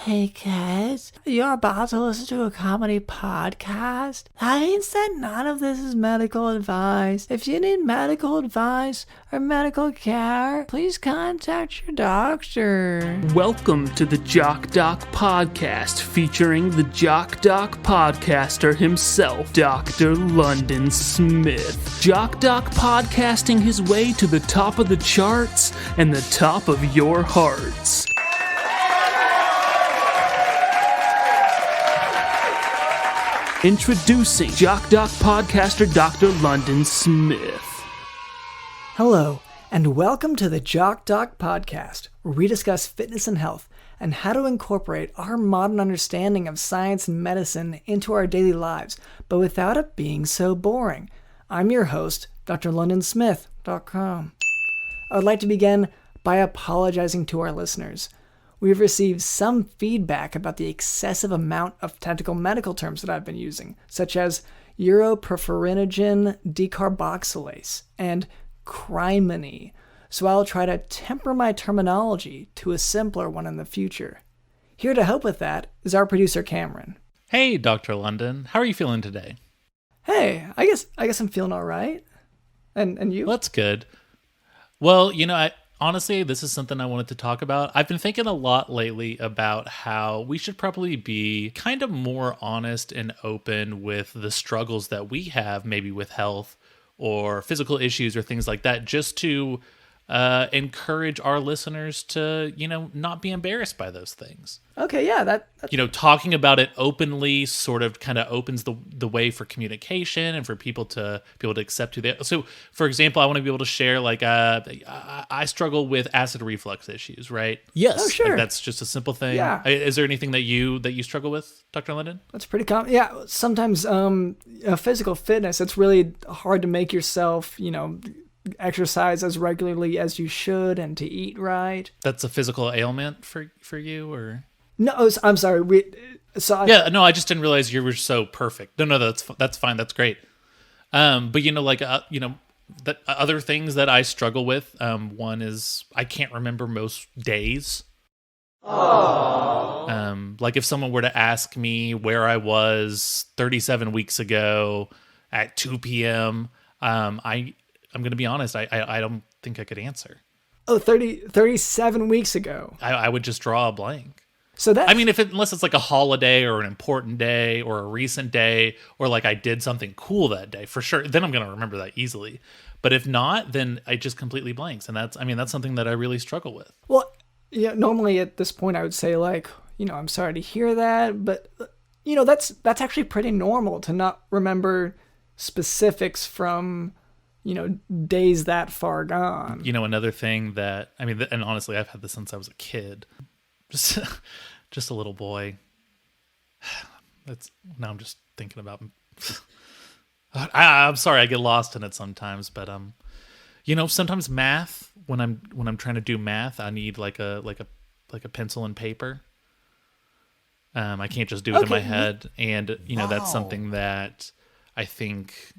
Hey kids, you're about to listen to a comedy podcast? That means that none of this is medical advice. If you need medical advice or medical care, please contact your doctor. Welcome to the Jock Doc podcast, featuring the Jock Doc podcaster himself, Dr. London Smith. Jock Doc podcasting his way to the top of the charts and the top of your hearts. Introducing Jock Doc podcaster Dr. London Smith. Hello, and welcome to the Jock Doc podcast, where we discuss fitness and health and how to incorporate our modern understanding of science and medicine into our daily lives, but without it being so boring. I'm your host, drlondonsmith.com. I would like to begin by apologizing to our listeners. We've received some feedback about the excessive amount of technical medical terms that I've been using, such as uropreferinogen decarboxylase and crimony, so I'll try to temper my terminology to a simpler one in the future. Here to help with that is our producer Cameron. Hey, Dr. London. How are you feeling today? Hey, I guess I'm feeling all right. And you? Well, that's good. Well, honestly, this is something I wanted to talk about. I've been thinking a lot lately about how we should probably be kind of more honest and open with the struggles that we have, maybe with health or physical issues or things like that, just to encourage our listeners to, not be embarrassed by those things. Okay, yeah, that's... talking about it openly sort of kind of opens the way for communication and for people to be able to accept who they are. So, for example, I want to be able to share, I struggle with acid reflux issues, right? Yes. Oh, sure. That's just a simple thing. Yeah. Is there anything that you struggle with, Dr. London? That's pretty common. Yeah, sometimes physical fitness, it's really hard to make yourself, exercise as regularly as you should and to eat right. That's a physical ailment for you, or? No, I'm sorry. I just didn't realize you were so perfect. No, that's fine. That's great. But that other things that I struggle with. One is I can't remember most days. Aww. Like if someone were to ask me where I was 37 weeks ago at 2 p.m., I'm going to be honest, I don't think I could answer. Oh, 37 weeks ago. I would just draw a blank. So that, unless it's like a holiday or an important day or a recent day or like I did something cool that day, for sure, then I'm going to remember that easily. But if not, then I just completely blanks. And that's something that I really struggle with. Well, yeah, normally at this point I would say I'm sorry to hear that, but that's actually pretty normal to not remember specifics from days that far gone. Another thing that, and honestly, I've had this since I was a kid. Just a little boy. Now I'm just thinking about, I'm sorry, I get lost in it sometimes, but, sometimes math, when I'm trying to do math, I need like a pencil and paper. I can't just do it in my head. And, that's something that I think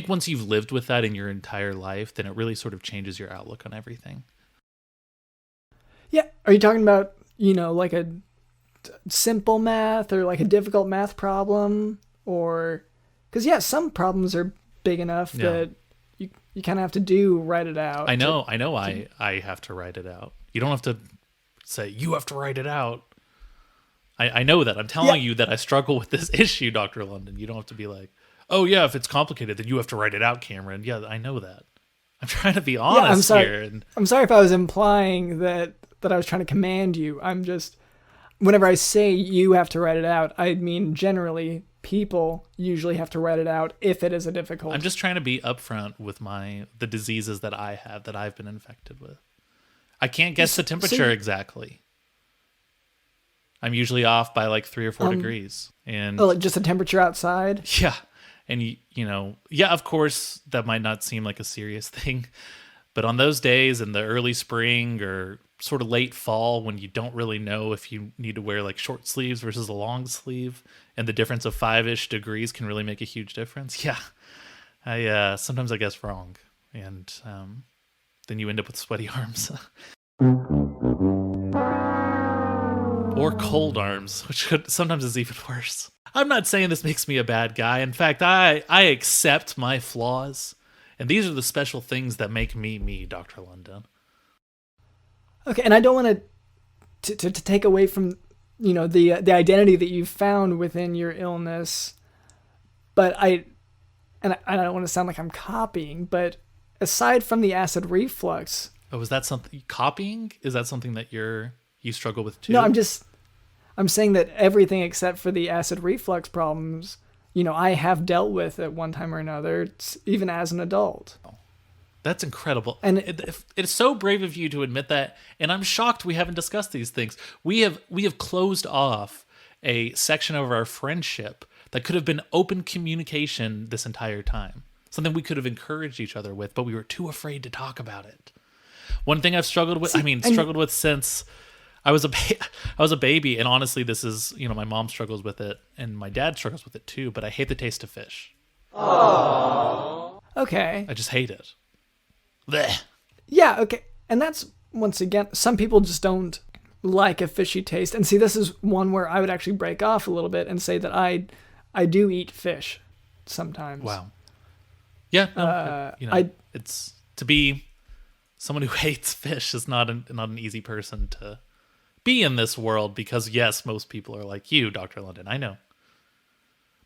once you've lived with that in your entire life, then it really sort of changes your outlook on everything. Yeah. Are you talking about, like a simple math or like a difficult math problem? Or, because, some problems are big enough that you kind of have to write it out. I know I have to write it out. You don't have to say, you have to write it out. I know that. I'm telling you that I struggle with this issue, Dr. London. You don't have to be like, oh, yeah, if it's complicated, then you have to write it out, Cameron. Yeah, I know that. I'm trying to be honest here. I'm sorry if I was implying that I was trying to command you. I'm just, whenever I say you have to write it out, I mean generally people usually have to write it out if it is a difficult. I'm just trying to be upfront with the diseases that I have, that I've been infected with. I can't guess the temperature exactly. I'm usually off by like 3 or 4 degrees. And like just the temperature outside? Yeah. And, of course, that might not seem like a serious thing. But on those days in the early spring or sort of late fall, when you don't really know if you need to wear like short sleeves versus a long sleeve, and the difference of 5-ish degrees can really make a huge difference. Yeah. I sometimes I guess wrong. And then you end up with sweaty arms. Or cold arms, which sometimes is even worse. I'm not saying this makes me a bad guy. In fact, I accept my flaws. And these are the special things that make me, Dr. London. Okay, and I don't want to take away from, the identity that you've found within your illness, but I don't want to sound like I'm copying, but aside from the acid reflux... Oh, is that something... Copying? Is that something that you struggle with too? No, I'm saying that everything except for the acid reflux problems, I have dealt with at one time or another, even as an adult. That's incredible. And it's so brave of you to admit that, and I'm shocked we haven't discussed these things. We have closed off a section of our friendship that could have been open communication this entire time. Something we could have encouraged each other with, but we were too afraid to talk about it. One thing I've struggled with, struggled with since I was a baby, and honestly, this is, my mom struggles with it, and my dad struggles with it too, but I hate the taste of fish. Aww. Okay. I just hate it. Blech. Yeah, okay. And that's, once again, some people just don't like a fishy taste. And see, this is one where I would actually break off a little bit and say that I do eat fish sometimes. Wow. Yeah. No, it's to be someone who hates fish is not an easy person to be in this world, because yes, most people are like you, Dr. London. I know.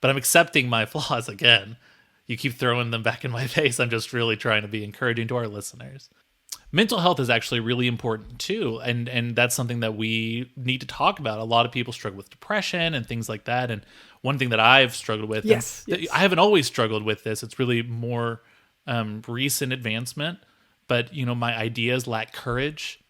But I'm accepting my flaws again. You keep throwing them back in my face. I'm just really trying to be encouraging to our listeners. Mental health is actually really important too, and that's something that we need to talk about. A lot of people struggle with depression and things like that, and one thing that I've struggled with, yes. I haven't always struggled with this. It's really more recent advancement, but my ideas lack courage,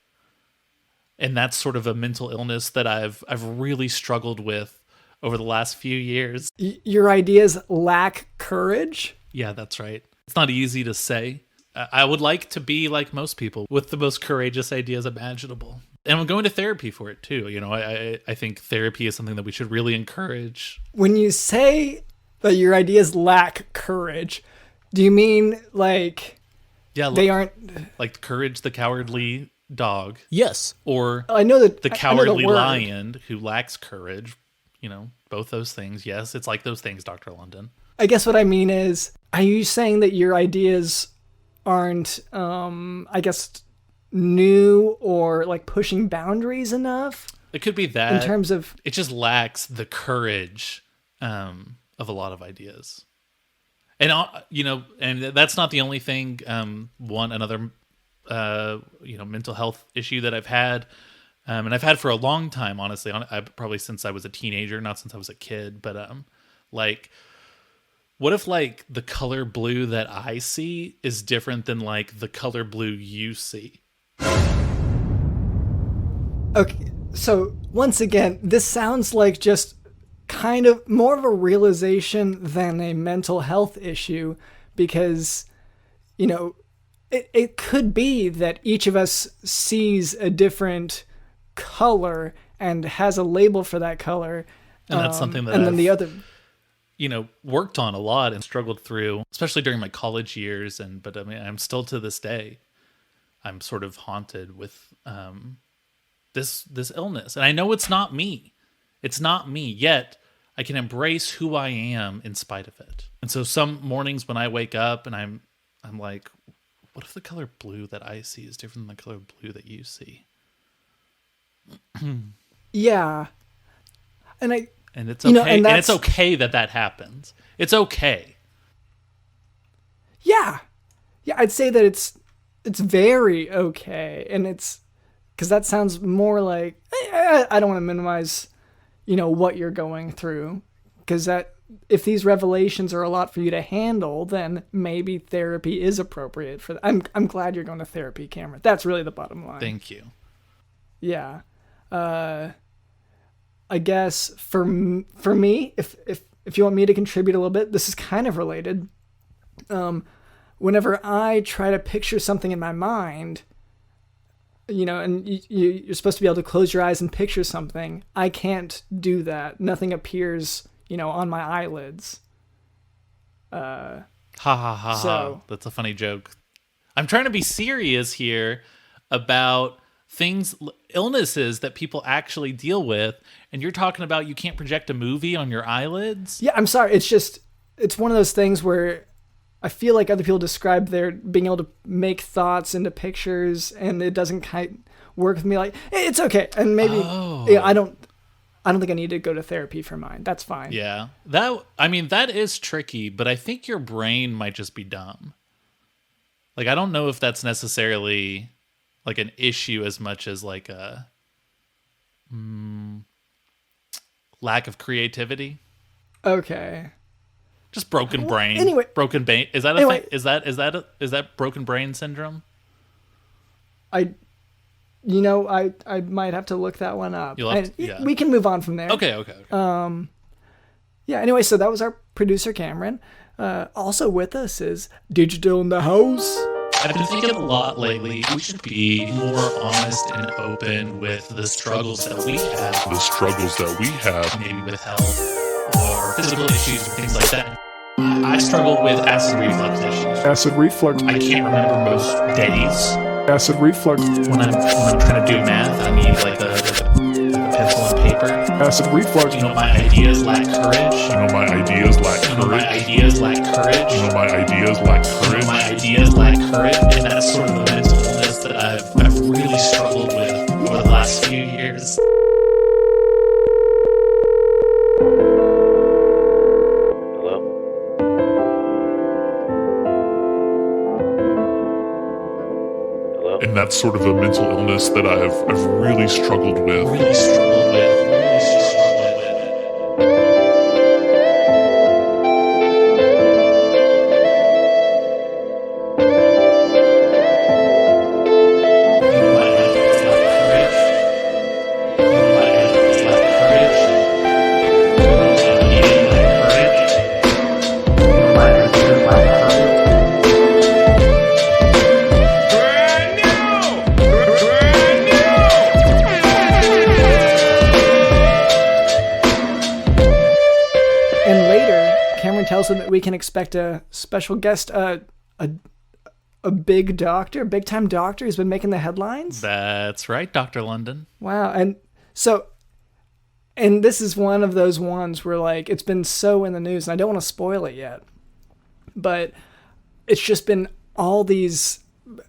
and that's sort of a mental illness that I've really struggled with over the last few years. Your ideas lack courage? Yeah, that's right. It's not easy to say. I would like to be like most people with the most courageous ideas imaginable. And I'm going to therapy for it too. I think therapy is something that we should really encourage. When you say that your ideas lack courage, do you mean like they aren't... Like Courage the Cowardly Dog. Yes. Or I know that the Cowardly Lion who lacks courage. Both those things. Yes, it's like those things, Dr. London. I guess what I mean is, are you saying that your ideas aren't, new or like pushing boundaries enough? It could be that. In terms of... It just lacks the courage of a lot of ideas. And, and that's not the only thing. Another mental health issue that I've had, and I've had for a long time, honestly, probably since I was a teenager, not since I was a kid, but what if like the color blue that I see is different than like the color blue you see? Okay, so once again, this sounds like just kind of more of a realization than a mental health issue, because, it could be that each of us sees a different color and has a label for that color. And that's something that then the other... worked on a lot and struggled through, especially during my college years. But I'm still to this day, I'm sort of haunted with this illness. And I know it's not me. It's not me, yet I can embrace who I am in spite of it. And so some mornings when I wake up and I'm like, what if the color blue that I see is different than the color blue that you see? Yeah. And it's okay. And it's okay that happens. It's okay. Yeah. Yeah, I'd say that it's very okay. And it's because that sounds more like, I don't want to minimize, what you're going through. Because if these revelations are a lot for you to handle, then maybe therapy is appropriate for that. I'm glad you're going to therapy, Cameron. That's really the bottom line. Thank you. Yeah. I guess for me, if you want me to contribute a little bit, this is kind of related. Whenever I try to picture something in my mind, and you're supposed to be able to close your eyes and picture something, I can't do that. Nothing appears, on my eyelids. Ha ha ha. That's a funny joke. I'm trying to be serious here about illnesses that people actually deal with, and you're talking about you can't project a movie on your eyelids? Yeah, I'm sorry. It's one of those things where I feel like other people describe their being able to make thoughts into pictures, and it doesn't quite work with me. Like, it's okay. And maybe I don't think I need to go to therapy for mine. That's fine. Yeah. That is tricky, but I think your brain might just be dumb. Like, I don't know if that's necessarily like an issue as much as like a lack of creativity. Okay. Just broken brain. Anyway, broken brain. Is that a thing? Is that broken brain syndrome? I might have to look that one up. We can move on from there. Okay. Yeah. Anyway, so that was our producer Cameron. Also with us is Digital in the house. I've been thinking a lot lately. We should be more honest and open with the struggles that we have. Maybe with health or physical issues or things like that. I struggle with acid reflux issues. Acid reflux. I can't remember most days. Acid reflux. When I'm trying to do math, I need like a pencil and paper. Acid reflux. My ideas lack courage. My ideas lack courage. And that's sort of the mental illness that I've really struggled with over the last few years. And that's sort of a mental illness that I've really struggled with. So that we can expect a special guest, a big time doctor who's been making the headlines. That's right, Dr. London. Wow. And this is one of those ones where like it's been so in the news, and I don't want to spoil it yet, but it's just been all these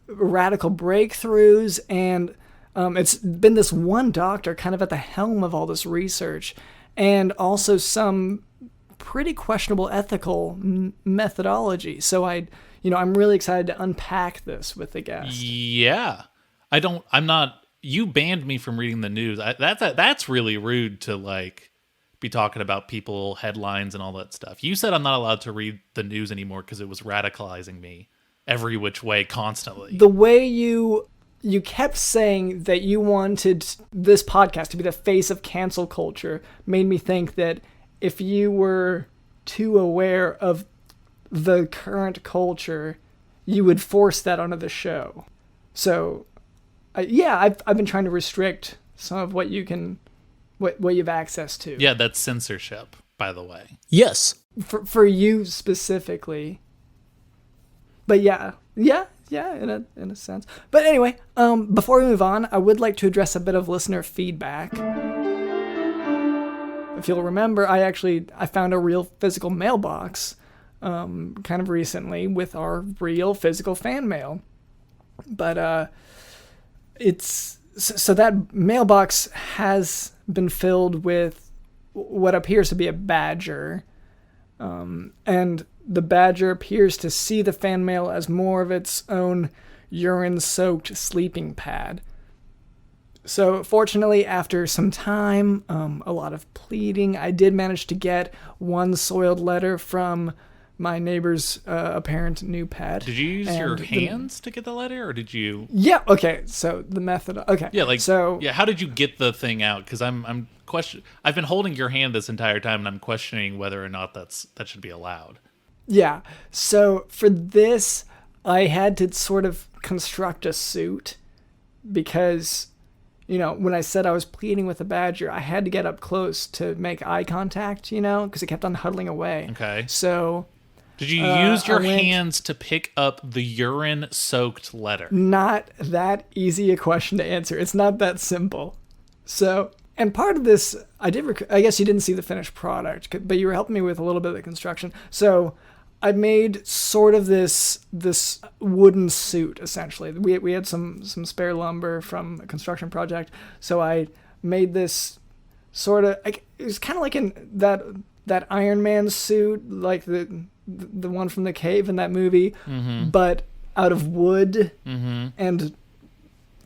radical breakthroughs, and it's been this one doctor kind of at the helm of all this research, and also some pretty questionable ethical methodology. So I'm really excited to unpack this with the guest. Yeah. You banned me from reading the news. That's really rude to like be talking about people, headlines and all that stuff. You said I'm not allowed to read the news anymore because it was radicalizing me every which way constantly. The way you kept saying that you wanted this podcast to be the face of cancel culture made me think that if you were too aware of the current culture, you would force that onto the show. So, I've been trying to restrict some of what you have access to. Yeah, that's censorship, by the way. Yes. For you specifically. But yeah, in a sense. But anyway, before we move on, I would like to address a bit of listener feedback. If you'll remember, I found a real physical mailbox kind of recently with our real physical fan mail. But so that mailbox has been filled with what appears to be a badger. And the badger appears to see the fan mail as more of its own urine-soaked sleeping pad. So fortunately, after some time, a lot of pleading, I did manage to get one soiled letter from my neighbor's apparent new pet. Did you use your hands to get the letter, or did you? Yeah. Okay. So the method. Okay. Yeah. Yeah. How did you get the thing out? Because I'm I've been holding your hand this entire time, and I'm questioning whether or not that should be allowed. Yeah. So for this, I had to sort of construct a suit because, when I said I was pleading with the badger, I had to get up close to make eye contact, because it kept on huddling away. Okay. So Did you use your hands to pick up the urine-soaked letter? Not that easy a question to answer. It's not that simple. So, and part of this, I guess you didn't see the finished product, but you were helping me with a little bit of the construction. So I made sort of this wooden suit, essentially. We had some spare lumber from a construction project. So I made this sort of, it was kind of like in that Iron Man suit, like the one from the cave in that movie, but out of wood and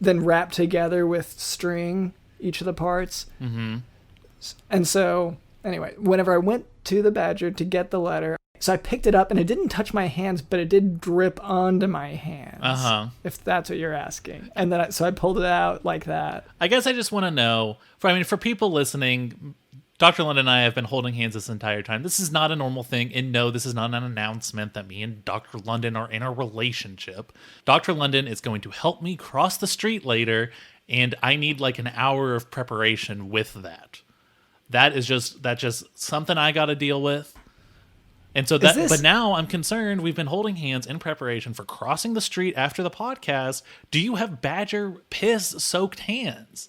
then wrapped together with string, each of the parts. And so, anyway, whenever I went to the Badger to get the letter, so I picked it up and it didn't touch my hands, but it did drip onto my hands, if that's what you're asking. And then so I pulled it out like that. I guess I just want to know, for people listening, Dr. London and I have been holding hands this entire time. This is not a normal thing, and no, this is not an announcement that me and Dr. London are in a relationship. Dr. London is going to help me cross the street later, and I need like an hour of preparation with that. That's just something I got to deal with. And so but now I'm concerned. We've been holding hands in preparation for crossing the street after the podcast. Do you have Badger piss soaked hands?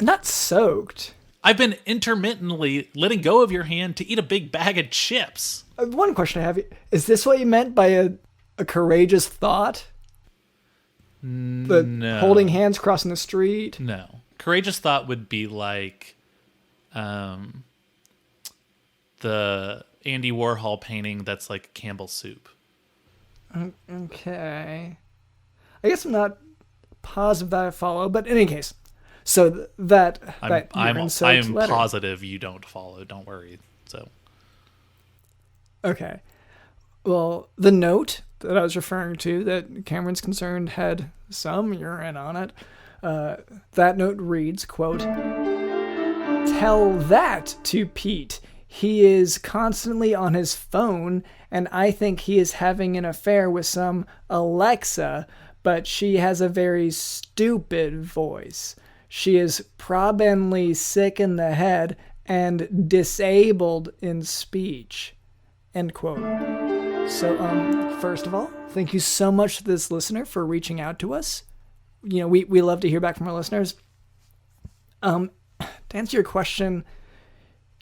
Not soaked. I've been intermittently letting go of your hand to eat a big bag of chips. One question I have: is this what you meant by a courageous thought? No. Holding hands crossing the street? No. Courageous thought would be like the Andy Warhol painting that's like Campbell's soup. Okay. I guess I'm not positive that I follow, but in any case, so I'm positive you don't follow. Don't worry. So. Okay. Well, the note that I was referring to that Cameron's concerned had some urine on it. That note reads, quote, "Tell that to Pete. He is constantly on his phone, and I think he is having an affair with some Alexa, but she has a very stupid voice. She is probably sick in the head and disabled in speech." End quote. So, first of all, thank you so much to this listener for reaching out to us. You know, we love to hear back from our listeners. To answer your question,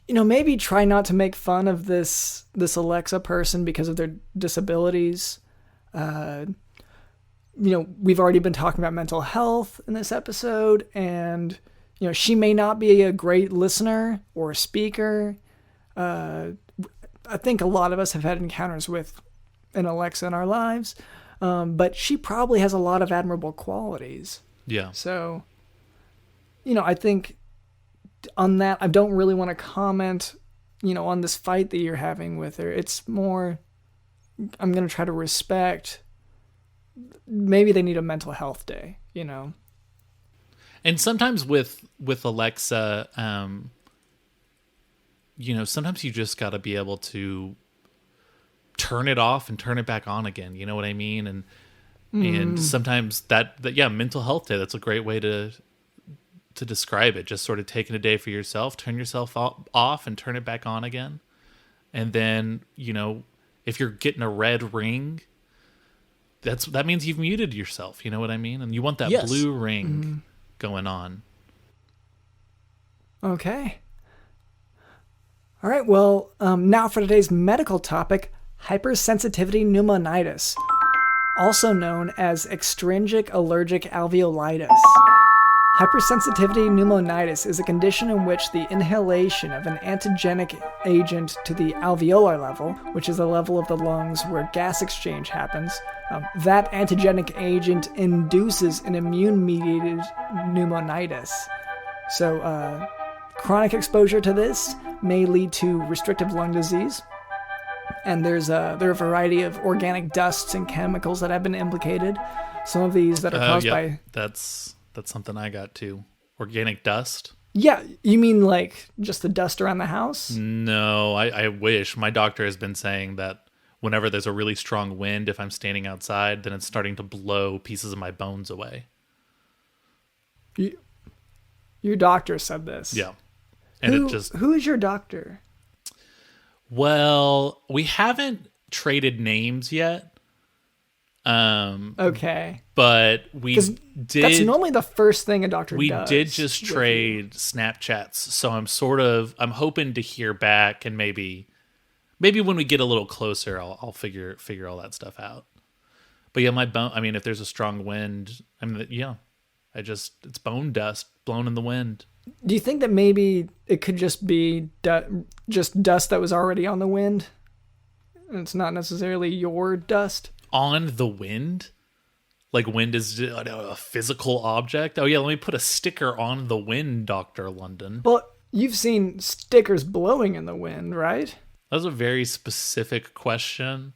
you know, maybe try not to make fun of this Alexa person because of their disabilities. You know, we've already been talking about mental health in this episode, and, you know, she may not be a great listener or a speaker. I think a lot of us have had encounters with an Alexa in our lives, but she probably has a lot of admirable qualities. Yeah. So, you know, I think on that, I don't really want to comment, you know, on this fight that you're having with her. It's more, I'm going to try to respect, maybe they need a mental health day, you know? And sometimes with Alexa, you know, sometimes you just got to be able to turn it off and turn it back on again. You know what I mean? And sometimes that mental health day, that's a great way to describe it. Just sort of taking a day for yourself, turn yourself off and turn it back on again. And then, you know, if you're getting a red ring, that means you've muted yourself. You know what I mean? And you want that blue ring going on. Okay. All right, well, now for today's medical topic, hypersensitivity pneumonitis, also known as extrinsic allergic alveolitis. Hypersensitivity pneumonitis is a condition in which the inhalation of an antigenic agent to the alveolar level, which is the level of the lungs where gas exchange happens, that antigenic agent induces an immune-mediated pneumonitis. So, chronic exposure to this may lead to restrictive lung disease, and there are a variety of organic dusts and chemicals that have been implicated. Some of these that are caused by... That's something I got too. Organic dust? Yeah, you mean like just the dust around the house? No, I wish. My doctor has been saying that whenever there's a really strong wind, if I'm standing outside, then it's starting to blow pieces of my bones away. Your doctor said this? Yeah. And who is your doctor? Well, we haven't traded names yet. Okay. But we did. That's normally the first thing a doctor we does. did just trade Snapchats, so I'm hoping to hear back, and maybe when we get a little closer, I'll figure all that stuff out. But yeah, my bone. I mean, if there's a strong wind, I mean, yeah, it's bone dust blown in the wind. Do you think that maybe it could just be just dust that was already on the wind? And it's not necessarily your dust? On the wind? Like wind is a physical object? Oh yeah, let me put a sticker on the wind, Dr. London. Well, you've seen stickers blowing in the wind, right? That was a very specific question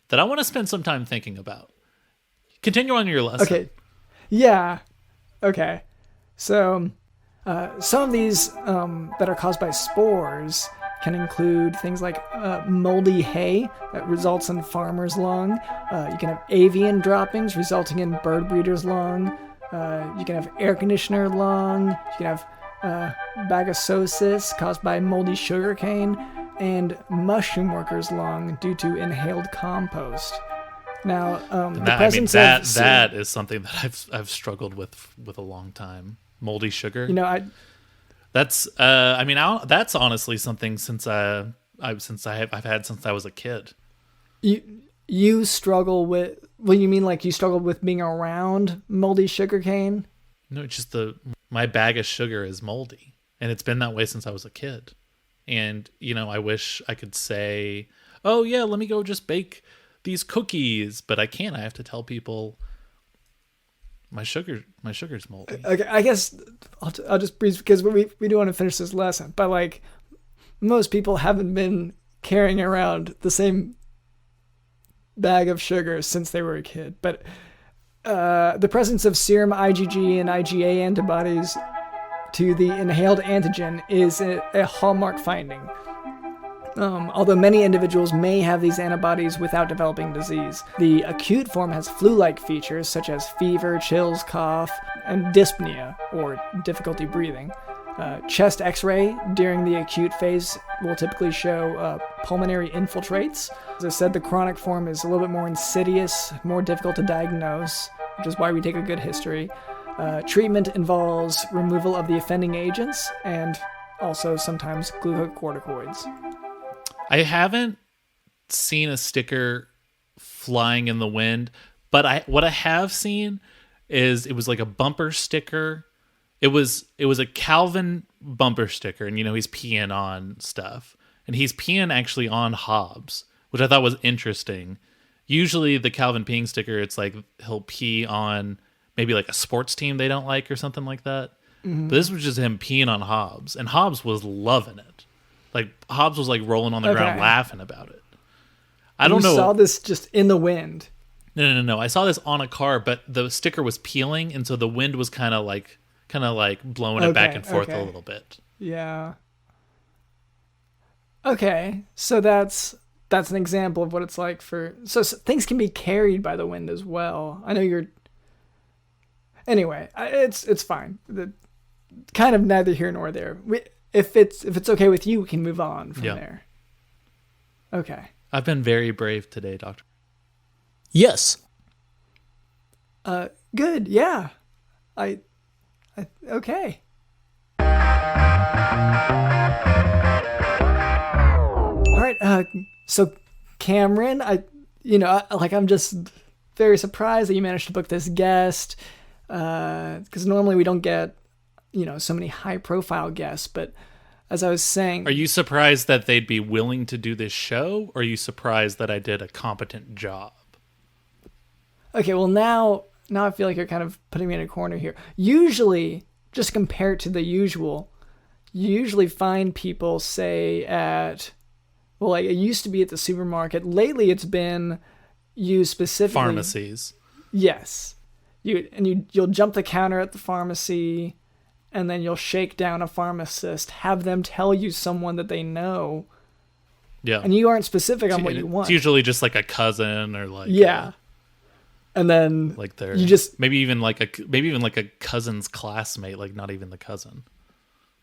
that I want to spend some time thinking about. Continue on your lesson. Okay. Yeah. Okay. So, some of these that are caused by spores can include things like moldy hay that results in farmer's lung. You can have avian droppings resulting in bird breeder's lung. You can have air conditioner lung. You can have bagasosis caused by moldy sugarcane, and mushroom worker's lung due to inhaled compost. Now, that is something that I've struggled with a long time. Moldy sugar. That's that's honestly something I've had since I was a kid. You struggle with, well, you mean like you struggled with being around moldy sugarcane? No, it's just my bag of sugar is moldy, and it's been that way since I was a kid. And I wish I could say, oh yeah, let me go just bake these cookies, but I can't. I have to tell people my sugar's moldy. Okay, I guess I'll just breeze, because we do want to finish this lesson. But like, most people haven't been carrying around the same bag of sugar since they were a kid. But the presence of serum IgG and IgA antibodies to the inhaled antigen is a hallmark finding. Although many individuals may have these antibodies without developing disease. The acute form has flu-like features such as fever, chills, cough, and dyspnea, or difficulty breathing. Chest x-ray during the acute phase will typically show pulmonary infiltrates. As I said, the chronic form is a little bit more insidious, more difficult to diagnose, which is why we take a good history. Treatment involves removal of the offending agents and also sometimes glucocorticoids. I haven't seen a sticker flying in the wind, but what I have seen is it was like a bumper sticker. It was a Calvin bumper sticker, and he's peeing on stuff, and he's peeing actually on Hobbs, which I thought was interesting. Usually the Calvin peeing sticker, it's like he'll pee on maybe like a sports team they don't like or something like that. Mm-hmm. But this was just him peeing on Hobbs, and Hobbs was loving it. Like Hobbs was like rolling on the ground laughing about it. I don't know. You saw this just in the wind. No. I saw this on a car, but the sticker was peeling, and so the wind was kind of like blowing it back and forth a little bit. Yeah. Okay, so that's an example of what it's like so things can be carried by the wind as well. I know you're. Anyway, it's fine. Kind of neither here nor there. If it's okay with you, we can move on from there. Okay. I've been very brave today, Doctor. Yes. Good. Yeah. I okay. All right. So Cameron, I'm just very surprised that you managed to book this guest. Because normally we don't get, so many high-profile guests. But as I was saying, are you surprised that they'd be willing to do this show, or are you surprised that I did a competent job? Okay, well now I feel like you're kind of putting me in a corner here. Usually, just compared to the usual, you usually find people, say it used to be at the supermarket. Lately, it's been used specifically pharmacies. Yes. You'll jump the counter at the pharmacy, and then you'll shake down a pharmacist, have them tell you someone that they know. Yeah. And you aren't specific on what you want. It's usually just like a cousin or like and then like they're maybe even like a cousin's classmate, like not even the cousin.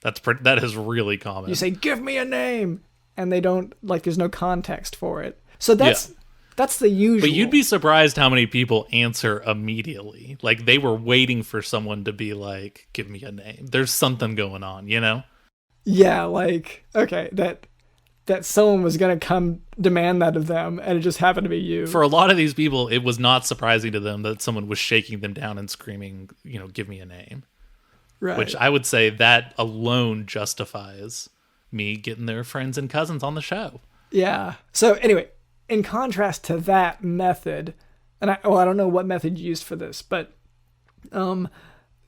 That is really common. You say, "Give me a name," and they don't, like, there's no context for it. So that's the usual. But you'd be surprised how many people answer immediately. Like, they were waiting for someone to be like, give me a name. There's something going on, you know? Yeah, like, okay, that someone was going to come demand that of them, and it just happened to be you. For a lot of these people, it was not surprising to them that someone was shaking them down and screaming, you know, give me a name. Right. Which I would say that alone justifies me getting their friends and cousins on the show. Yeah. So anyway, in contrast to that method, and I don't know what method you used for this, but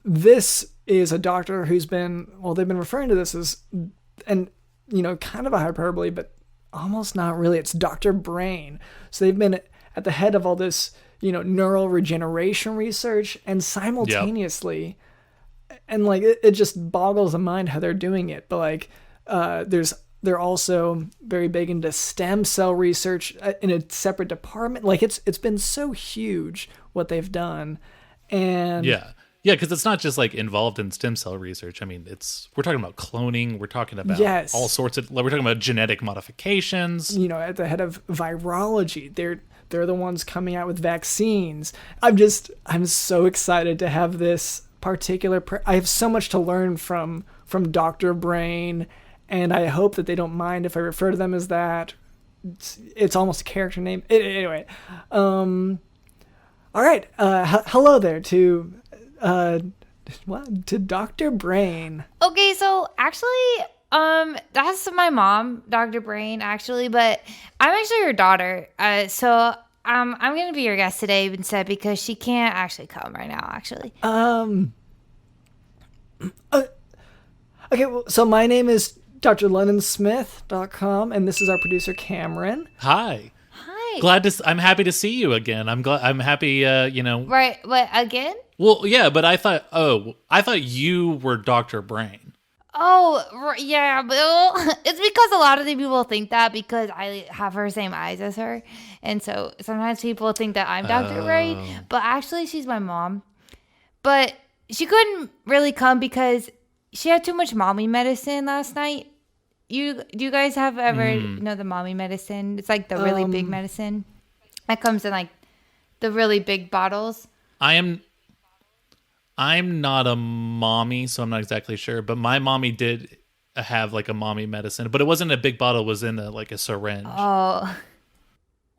this is a doctor who's been, well, they've been referring to this as, and, you know, kind of a hyperbole, but almost not really. It's Dr. Brain. So they've been at the head of all this, you know, neural regeneration research, and simultaneously, and like, it just boggles the mind how they're doing it. But like, they're also very big into stem cell research in a separate department. Like, it's been so huge what they've done. And yeah, because it's not just like involved in stem cell research. I mean, we're talking about cloning. We're talking about all sorts of. We're talking about genetic modifications. You know, at the head of virology, they're the ones coming out with vaccines. I'm so excited to have this particular. I have so much to learn from Dr. Brain, and I hope that they don't mind if I refer to them as that. It's almost a character name. Anyway, all right. Hello there to Dr. Brain. Okay, so actually, that's my mom, Dr. Brain, actually, but I'm actually her daughter. So I'm gonna be your guest today instead because she can't actually come right now. Actually. Okay. Well, so my name is drlondonsmith.com, and this is our producer Cameron. Hi. Hi. I'm happy to see you again. I'm happy. You know. Right. What again? Well, yeah, but I thought you were Dr. Brain. Oh, yeah, well, it's because a lot of the people think that because I have her same eyes as her. And so sometimes people think that I'm Dr. Brain, but actually she's my mom. But she couldn't really come because she had too much mommy medicine last night. Do you guys have ever know the mommy medicine? It's like the really big medicine that comes in like the really big bottles. I'm not a mommy, so I'm not exactly sure. But my mommy did have like a mommy medicine, but it wasn't a big bottle. It was in like a syringe. Oh,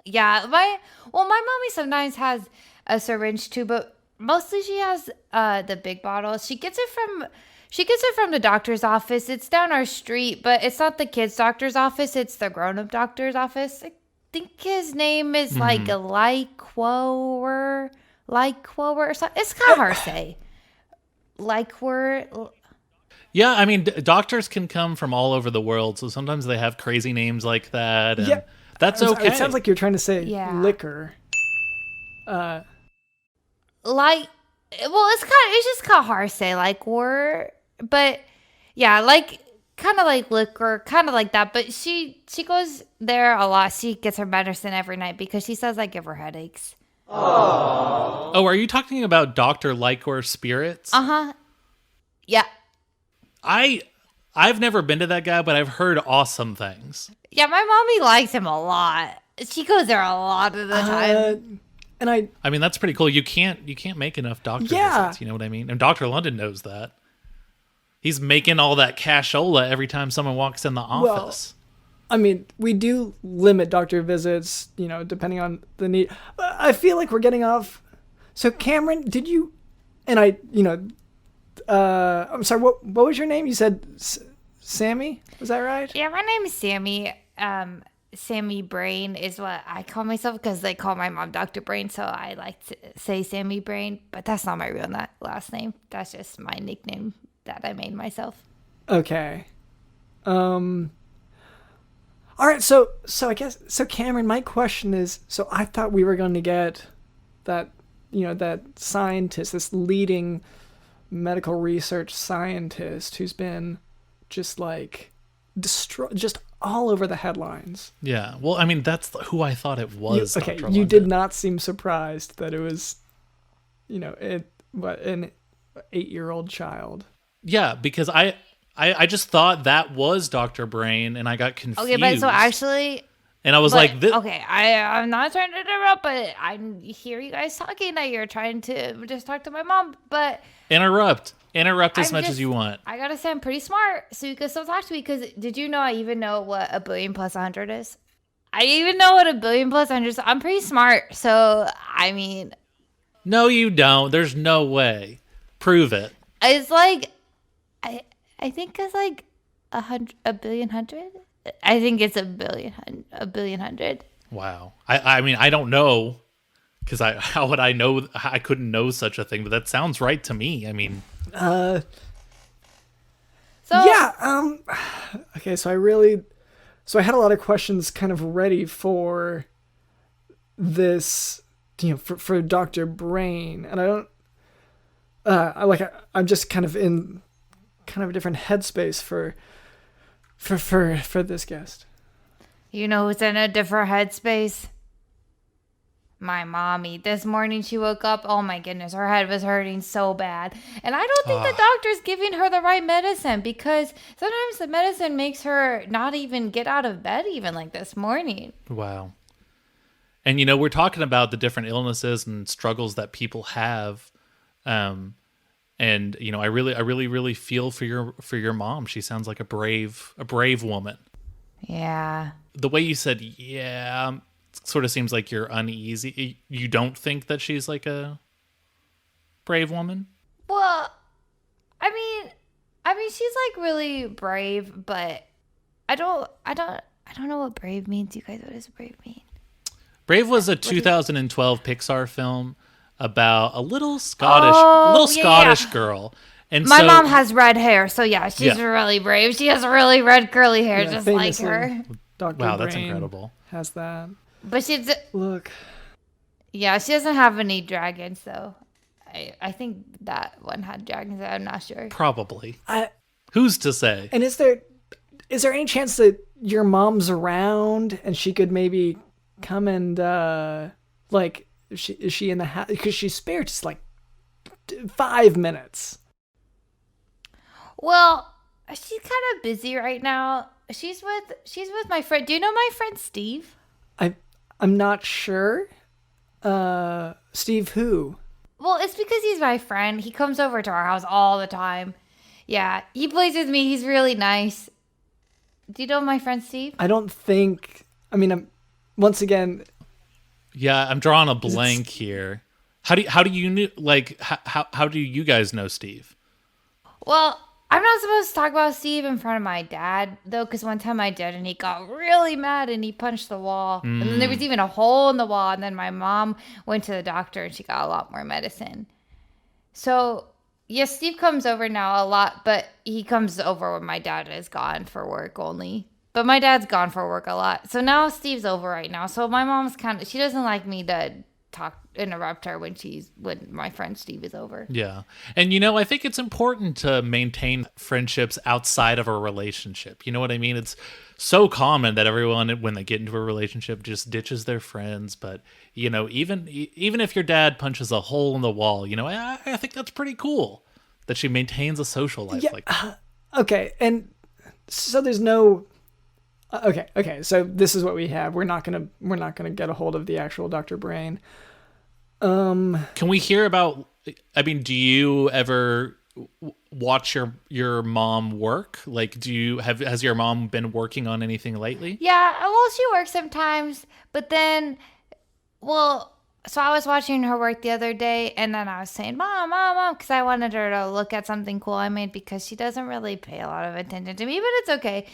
yeah. My mommy sometimes has a syringe too, but mostly she has the big bottle. She gets it from the doctor's office. It's down our street, but it's not the kids' doctor's office. It's the grown-up doctor's office. I think his name is like a Lyquor or something. It's kind of hard to say. Yeah, I mean, doctors can come from all over the world, so sometimes they have crazy names like that, and that's okay. It sounds like you're trying to say liquor. Well, it's just kind of hard to say liquor, but yeah, like kind of like liquor, kind of like that. But she goes there a lot. She gets her medicine every night because she says I give her headaches. Oh, are you talking about Dr. Lycor Spirits? Uh-huh. Yeah. I've never been to that guy, but I've heard awesome things. Yeah, my mommy likes him a lot. She goes there a lot of the time. And I mean, that's pretty cool. You can't make enough doctor visits, you know what I mean? And Dr. London knows that. He's making all that cashola every time someone walks in the office. I mean, we do limit doctor visits, you know, depending on the need. I feel like we're getting off. So, Cameron, did you, and I, you know, I'm sorry, what was your name? You said Sammy? Was that right? Yeah, my name is Sammy. Sammy Brain is what I call myself because they call my mom Dr. Brain, so I like to say Sammy Brain, but that's not my real last name. That's just my nickname that I made myself. Okay. All right, so I guess, so Cameron, my question is, so I thought we were going to get that, you know, that scientist, this leading medical research scientist who's been just like just all over the headlines. Yeah, well, I mean, that's who I thought it was. Okay, Dr. you London. did not seem surprised that it was, you know, an 8-year-old child. Yeah, because I just thought that was Dr. Brain, and I got confused. Okay, but so actually, And I was like, okay, I'm not trying to interrupt, but I hear you guys talking that you're trying to just talk to my mom, but interrupt as much as you want. I gotta say I'm pretty smart, so you can still talk to me, because did you know I even know what a billion plus 100 is? I even know what a billion plus 100 is. I'm pretty smart, so I mean... No, you don't. There's no way. Prove it. It's like... I think it's like a billion hundred? I think it's a billion hundred. Wow. I mean, I don't know, because how would I know? I couldn't know such a thing, but that sounds right to me. I mean, Okay, so I had a lot of questions kind of ready for this, for Dr. Brain, and I don't, I'm just kind of in kind of a different headspace for this guest. You know who's in a different headspace? My mommy. This morning she woke up, oh my goodness, her head was hurting so bad. And I don't think the doctor's giving her the right medicine, because sometimes the medicine makes her not even get out of bed, even like this morning. wow. And we're talking about the different illnesses and struggles that people have. And I really feel for your mom. She sounds like a brave woman. Yeah. The way you said, yeah, sort of seems like you're uneasy. You don't think that she's like a brave woman? Well, I mean, she's like really brave, but I don't know what brave means. You guys, what does brave mean? Brave was a 2012 Pixar film about a little Scottish girl. And my mom has red hair, so yeah, she's really brave. She has really red curly hair, just like her. Dr. Wow, Brain that's incredible. has that. But Look. Yeah, she doesn't have any dragons, though. I think that one had dragons. I'm not sure. Probably. Who's to say? And is there any chance that your mom's around and she could maybe come and is she in the house? Because she's spared just like 5 minutes. Well, she's kind of busy right now. She's with my friend. Do you know my friend Steve? I'm not sure. Steve who? Well, it's because he's my friend. He comes over to our house all the time. Yeah, he plays with me. He's really nice. Do you know my friend Steve? I don't think. I mean, once again. Yeah, I'm drawing a blank here. How do you guys know Steve? Well, I'm not supposed to talk about Steve in front of my dad, though, because one time I did, and he got really mad, and he punched the wall. And then there was even a hole in the wall, and then my mom went to the doctor, and she got a lot more medicine. So, yes, Steve comes over now a lot, but he comes over when my dad is gone for work only. But my dad's gone for work a lot. So now Steve's over right now. So my mom's she doesn't like me to interrupt her when my friend Steve is over. Yeah. And I think it's important to maintain friendships outside of a relationship. You know what I mean? It's so common that everyone, when they get into a relationship, just ditches their friends. But even if your dad punches a hole in the wall, I think that's pretty cool that she maintains a social life like that. Okay. And so there's no. Okay. So this is what we have. We're not gonna get a hold of the actual Dr. Brain. Can we hear about? I mean, do you ever watch your mom work? Like, has your mom been working on anything lately? Yeah, well, she works sometimes, but then, so I was watching her work the other day, and then I was saying, Mom, because I wanted her to look at something cool I made, because she doesn't really pay a lot of attention to me, but it's okay.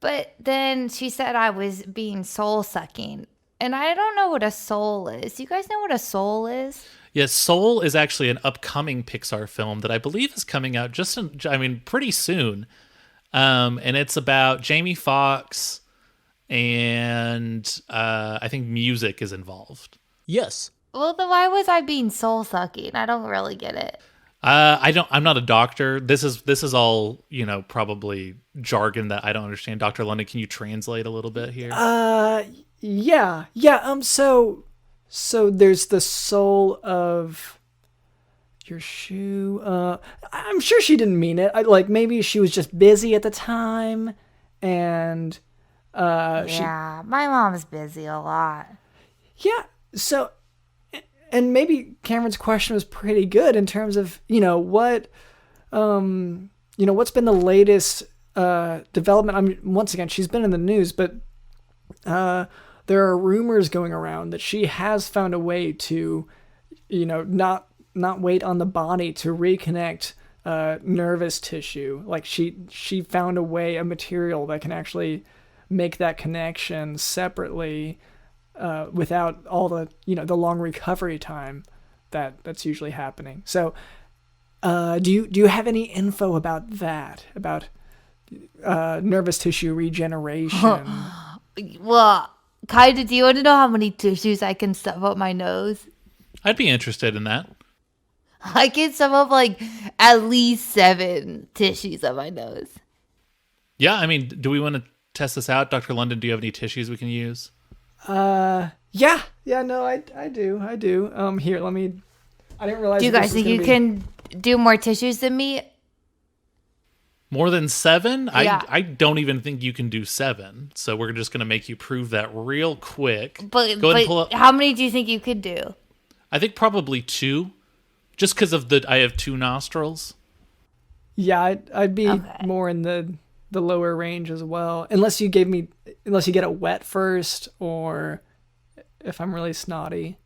But then she said I was being soul sucking. And I don't know what a soul is. You guys know what a soul is? Yes, Soul is actually an upcoming Pixar film that I believe is coming out pretty soon. And it's about Jamie Foxx, and I think music is involved. Yes. Well, then why was I being soul sucking? I don't really get it. I'm not a doctor. This is all, probably jargon that I don't understand. Dr. London, can you translate a little bit here? Yeah. So there's the soul of your shoe. I'm sure she didn't mean it. Maybe she was just busy at the time, and Yeah, my mom's busy a lot. Yeah. So, and maybe Cameron's question was pretty good in terms of, what's been the latest development. I mean, once again, she's been in the news, but there are rumors going around that she has found a way to, not wait on the body to reconnect nervous tissue. Like she found a material that can actually make that connection separately without all the the long recovery time that's usually happening. So do you have any info about that, about nervous tissue regeneration? Well, kind of. Do you want to know how many tissues I can stuff up my nose? I'd be interested in that. I can stuff up like at least 7 tissues up my nose. Yeah, I mean, do we want to test this out? Dr. London, do you have any tissues we can use? Yeah, no, I do. Here, let me, I didn't realize. Do you guys think you can do more tissues than me? More than 7? Yeah. I don't even think you can do 7. So we're just going to make you prove that real quick. But, Go ahead and pull up. How many do you think you could do? I think probably 2, just because of I have 2 nostrils. Yeah, I'd be more in the lower range as well, unless you get it wet first, or if I'm really snotty.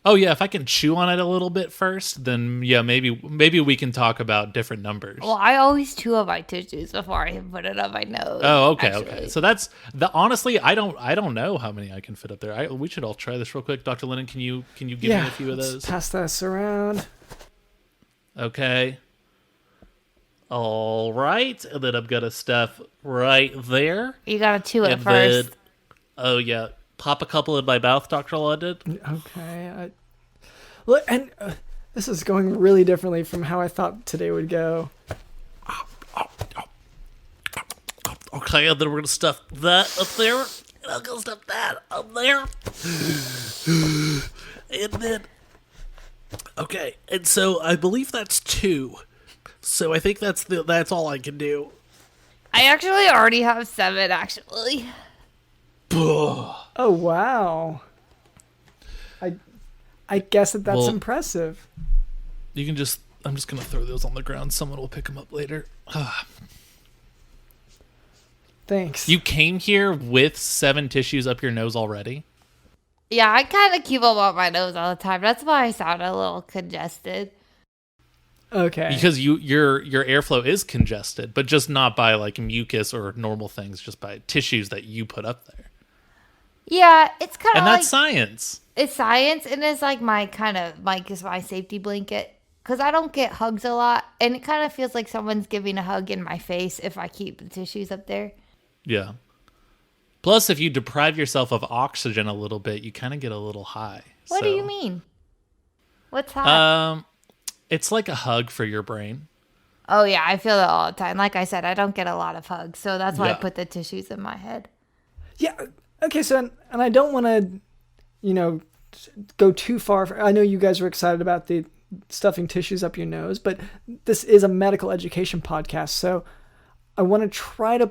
Oh yeah, if I can chew on it a little bit first, then yeah, maybe we can talk about different numbers. Well, I always chew up my tissues before I put it up my nose. Oh, okay, actually. okay. So that's honestly, I don't know how many I can fit up there. We should all try this real quick. Dr. Lennon, can you give me a few of those? Let's pass this around. Okay. All right, and then I'm gonna stuff right there. You gotta chew it And first. then, oh yeah, pop a couple in my mouth, Dr. London. Okay. Look, and this is going really differently from how I thought today would go. Okay, and then we're gonna stuff that up there, and I'm gonna stuff that up there, and then okay, and so I believe that's 2. So I think that's all I can do. I actually already have 7, actually. Oh wow! I guess that's impressive. You can I'm just gonna throw those on the ground. Someone will pick them up later. Thanks. You came here with 7 tissues up your nose already? Yeah, I kind of keep them up my nose all the time. That's why I sound a little congested. Okay. Because your airflow is congested, but just not by like mucus or normal things, just by tissues that you put up there. Yeah, it's kind of And like... that's science. It's science, and it's like my safety blanket. Because I don't get hugs a lot, and it kind of feels like someone's giving a hug in my face if I keep the tissues up there. Yeah. Plus, if you deprive yourself of oxygen a little bit, you kind of get a little high. What do you mean? What's that? It's like a hug for your brain. Oh, yeah, I feel that all the time. Like I said, I don't get a lot of hugs, so that's why I put the tissues in my head. Yeah, okay, so, and I don't want to, go too far. I know you guys were excited about the stuffing tissues up your nose, but this is a medical education podcast, so I want to try to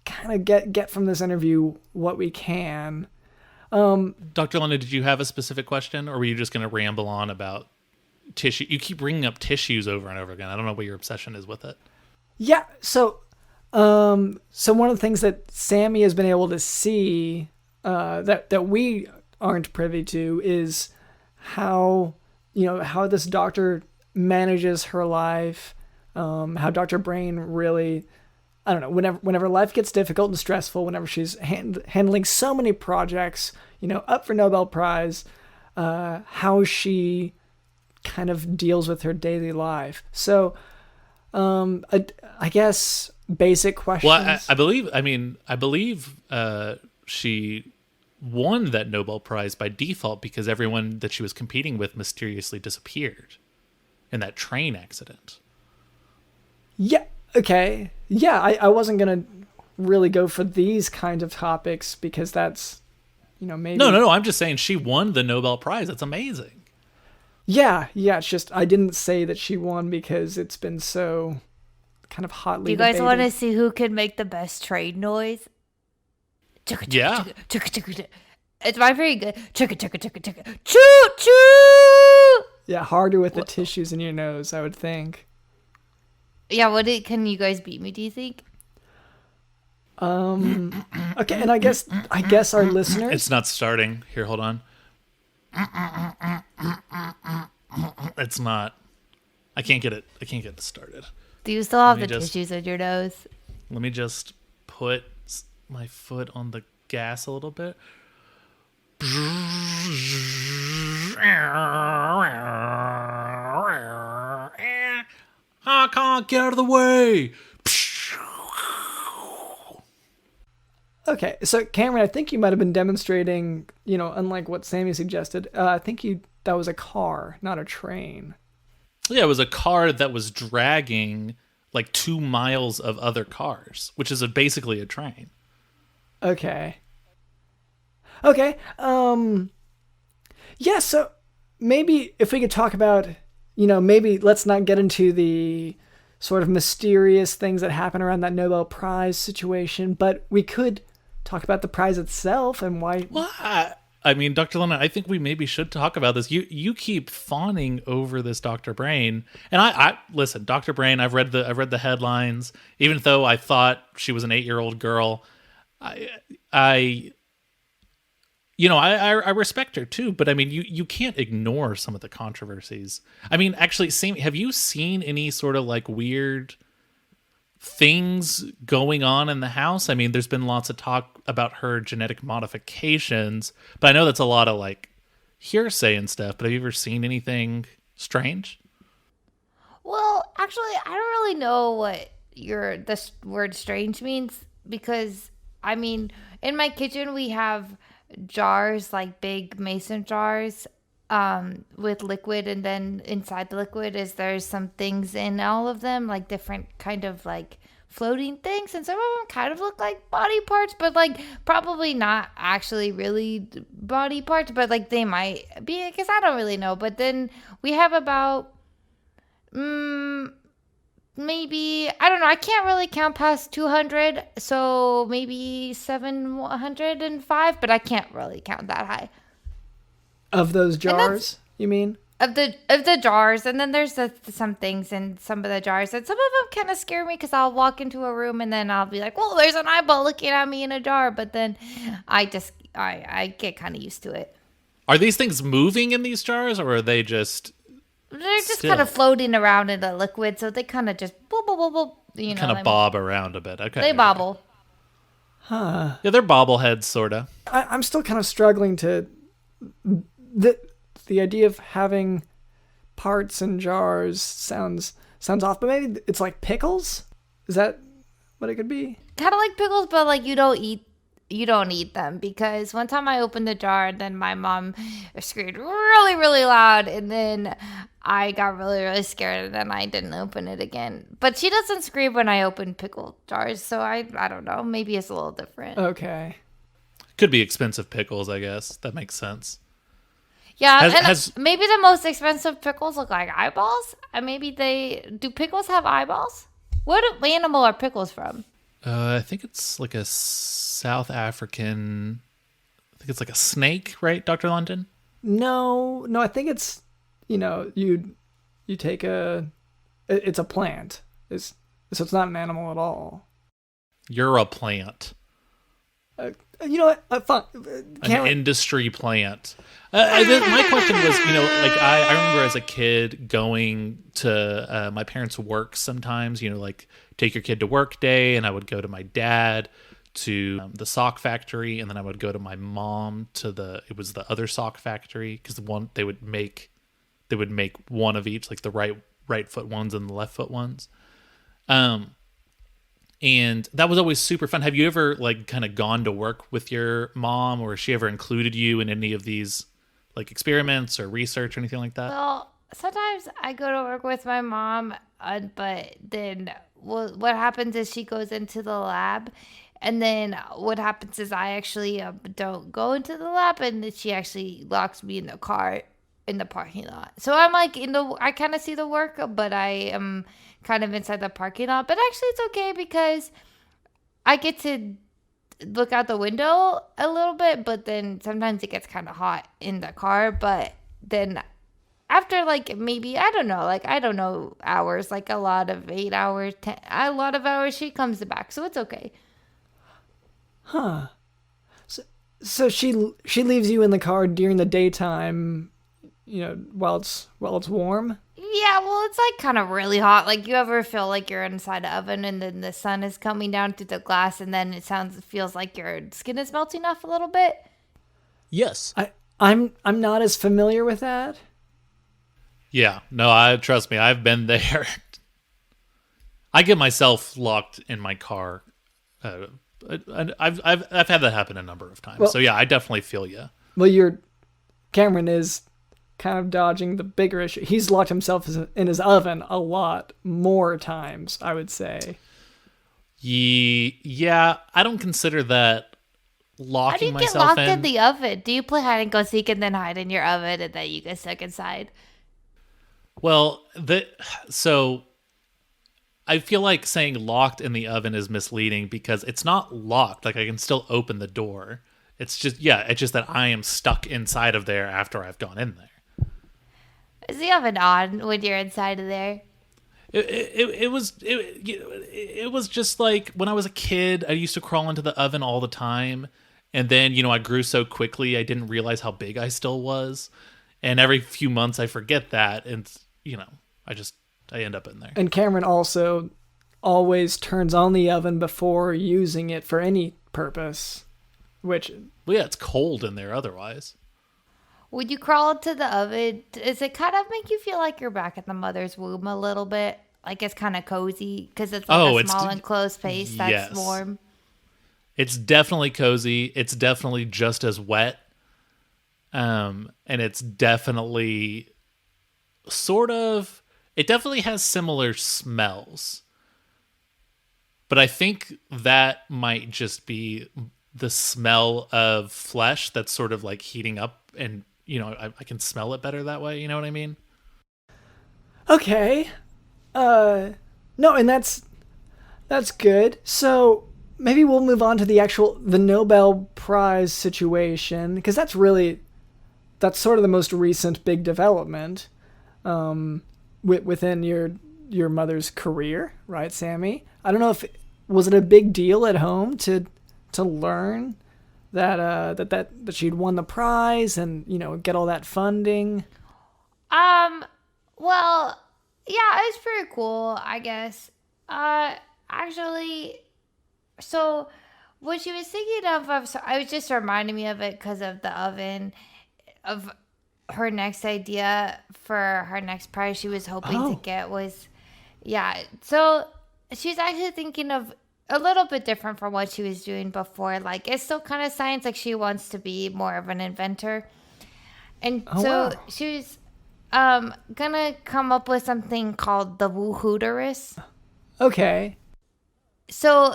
kind of get from this interview what we can. Dr. London, did you have a specific question, or were you just going to ramble on about tissue? You keep bringing up tissues over and over again. I don't know what your obsession is with it. Yeah, so one of the things that Sammy has been able to see that we aren't privy to is how this doctor manages her life, how Dr. Brain really, I don't know, whenever life gets difficult and stressful, whenever she's handling so many projects, up for Nobel Prize, how she kind of deals with her daily life. So, I guess basic questions. Well, I believe she won that Nobel Prize by default because everyone that she was competing with mysteriously disappeared in that train accident. Yeah. Okay. Yeah. I wasn't going to really go for these kinds of topics because that's, maybe. No. I'm just saying she won the Nobel Prize. That's amazing. Yeah. It's just, I didn't say that she won because it's been so kind of hotly Do you guys debated. want to see who can make the best train noise? Yeah. It's my very good. Choo choo. Yeah, harder with the tissues in your nose, I would think. Yeah, can you guys beat me, do you think? Okay, and I guess our listeners. It's not starting. Here, hold on. It's not. I can't get it started. Do you still have Let the me just- tissues in your nose? Let me just put my foot on the gas a little bit. I can't get out of the way. Okay, so Cameron, I think you might have been demonstrating, unlike what Sammy suggested. I think that was a car, not a train. Yeah, it was a car that was dragging like 2 miles of other cars, which is basically a train. Okay. Yeah, so maybe if we could talk about, maybe let's not get into the sort of mysterious things that happen around that Nobel Prize situation, but we could talk about the prize itself and why. Well, I mean, Dr. London, I think we maybe should talk about this. You keep fawning over this Dr. Brain, and I listen, Dr. Brain. I've read the headlines. Even though I thought she was an 8-year-old girl, I respect her too. But I mean, you can't ignore some of the controversies. I mean, actually, Sammy, have you seen any sort of like weird things going on in the house? I mean, there's been lots of talk about her genetic modifications, but I know that's a lot of like hearsay and stuff. But have you ever seen anything strange? Well, actually, I don't really know what this word strange means, because I mean, in my kitchen we have jars, like big mason jars, with liquid, and then inside the liquid there's some things in all of them, like different kind of like floating things, and some of them kind of look like body parts, but like probably not actually really body parts, but like they might be, because I don't really know. But then we have about maybe, I don't know, I can't really count past 200, so maybe 705, but I can't really count that high. Of those jars, you mean? Of the jars, and then there's some things in some of the jars, and some of them kind of scare me, because I'll walk into a room and then I'll be like, "Whoa, there's an eyeball looking at me in a jar," but then I get kind of used to it. Are these things moving in these jars, or are they just? They're just kind of floating around in the liquid, so they kind of just boop, boop, boop, boop, Kind of bob around a bit. Okay, they bobble. Huh. Yeah, they're bobbleheads, sorta. I'm still kind of struggling to the idea of having parts in jars sounds off, but maybe it's like pickles? Is that what it could be? Kind of like pickles, but like you don't eat them, because one time I opened the jar and then my mom screamed really, really loud, and then I got really, really scared, and then I didn't open it again. But she doesn't scream when I open pickle jars, so I don't know. Maybe it's a little different. Okay. Could be expensive pickles, I guess. That makes sense. Yeah, maybe the most expensive pickles look like eyeballs. And maybe do pickles have eyeballs? What animal are pickles from? I think it's like a South African. I think it's like a snake, right, Dr. London? No, I think it's, you take it's a plant. So it's not an animal at all. You're a plant. You know what? Fine. An industry plant. My question was, like I remember as a kid going to my parents' work sometimes, like take your kid to work day, and I would go to my dad to the sock factory, and then I would go to my mom to it was the other sock factory, because they would make one of each, like the right foot ones and the left foot ones. And that was always super fun. Have you ever like kind of gone to work with your mom, or has she ever included you in any of these like experiments or research or anything like that? Well, sometimes I go to work with my mom, but then what happens is she goes into the lab, and then what happens is I actually don't go into the lab, and then she actually locks me in the car in the parking lot. So I'm like I kind of see the work, but I am kind of inside the parking lot. But actually it's okay, because I get to look out the window a little bit, but then sometimes it gets kind of hot in the car. But then after like maybe, I don't know, hours, like a lot of 8 hours, a lot of hours, she comes back. So it's okay. Huh. So she leaves you in the car during the daytime, while it's warm? Yeah, well, it's like kind of really hot. Like, you ever feel like you're inside the oven and then the sun is coming down through the glass and then it feels like your skin is melting off a little bit? Yes. I'm not as familiar with that. Yeah. No, trust me, I've been there. I get myself locked in my car. I've had that happen a number of times. Well, so yeah, I definitely feel you. Well, Cameron is kind of dodging the bigger issue. He's locked himself in his oven a lot more times, I would say. Yeah, I don't consider that locking myself in. How do you get locked in the oven? Do you play hide and go seek and then hide in your oven and then you get stuck inside? Well, so I feel like saying locked in the oven is misleading because it's not locked. Like, I can still open the door. It's just that I am stuck inside of there after I've gone in there. Is the oven on when you're inside of there? It was just like when I was a kid, I used to crawl into the oven all the time. And then, I grew so quickly, I didn't realize how big I still was. And every few months I forget that. And, I end up in there. And Cameron also always turns on the oven before using it for any purpose. Well, yeah, it's cold in there otherwise. When you crawl into the oven, does it kind of make you feel like you're back in the mother's womb a little bit? Like it's kind of cozy because it's like a small enclosed space that's warm. It's definitely cozy. It's definitely just as wet. And it's definitely it definitely has similar smells. But I think that might just be the smell of flesh that's sort of like heating up and, I can smell it better that way. You know what I mean? Okay. No, and that's good. So maybe we'll move on to the Nobel Prize situation, because that's sort of the most recent big development within your mother's career, right, Sammy? I don't know was it a big deal at home to learn that she'd won the prize and get all that funding? Well, yeah, it's pretty cool, I guess. Actually, so what she was thinking of, I was just reminding me of it because of the oven, of her next idea for her next prize she was hoping to get was, so she's actually thinking of a little bit different from what she was doing before. Like, it's still kind of science, like she wants to be more of an inventor. And she was gonna come up with something called the woohooterus. Okay. So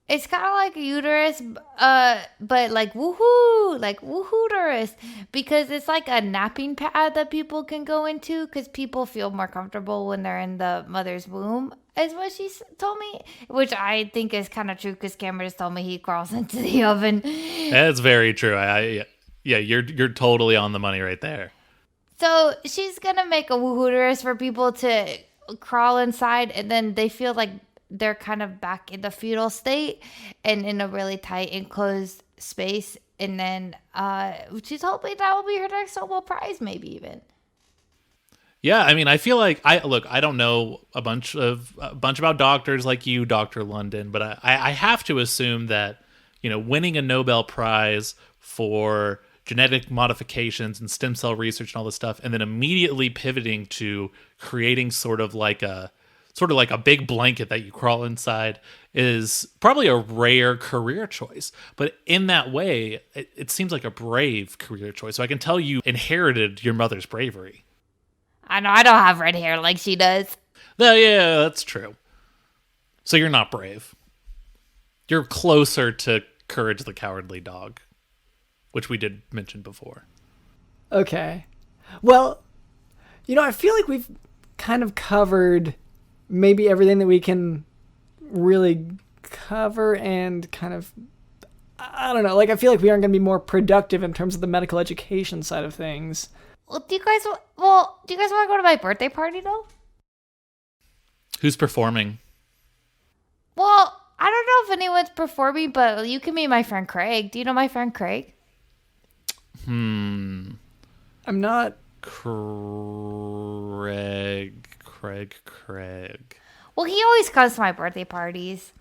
it's kind of like a uterus, but like woohoo, like woohooterus, because it's like a napping pad that people can go into because people feel more comfortable when they're in the mother's womb, is what she told me, which I think is kind of true because Cameron just told me he crawls into the oven. That's very true. You're totally on the money right there. So she's gonna make a woohooterus for people to crawl inside, and then they feel like they're kind of back in the fetal state and in a really tight enclosed space. And then she's hoping that will be her next Nobel Prize, maybe even. Yeah, I mean, I feel like I don't know a bunch about doctors like you, Dr. London, but I have to assume that, winning a Nobel Prize for genetic modifications and stem cell research and all this stuff, and then immediately pivoting to creating sort of like a big blanket that you crawl inside is probably a rare career choice. But in that way, it seems like a brave career choice. So I can tell you inherited your mother's bravery. I know, I don't have red hair like she does. Yeah, that's true. So you're not brave. You're closer to Courage the Cowardly Dog, which we did mention before. Okay. Well, I feel like we've kind of covered maybe everything that we can really cover and kind of, I don't know, like I feel like we aren't going to be more productive in terms of the medical education side of things. Well, do you guys want to go to my birthday party though? Who's performing? Well, I don't know if anyone's performing, but you can meet my friend Craig. Do you know my friend Craig? I'm not. Craig. Well, he always comes to my birthday parties.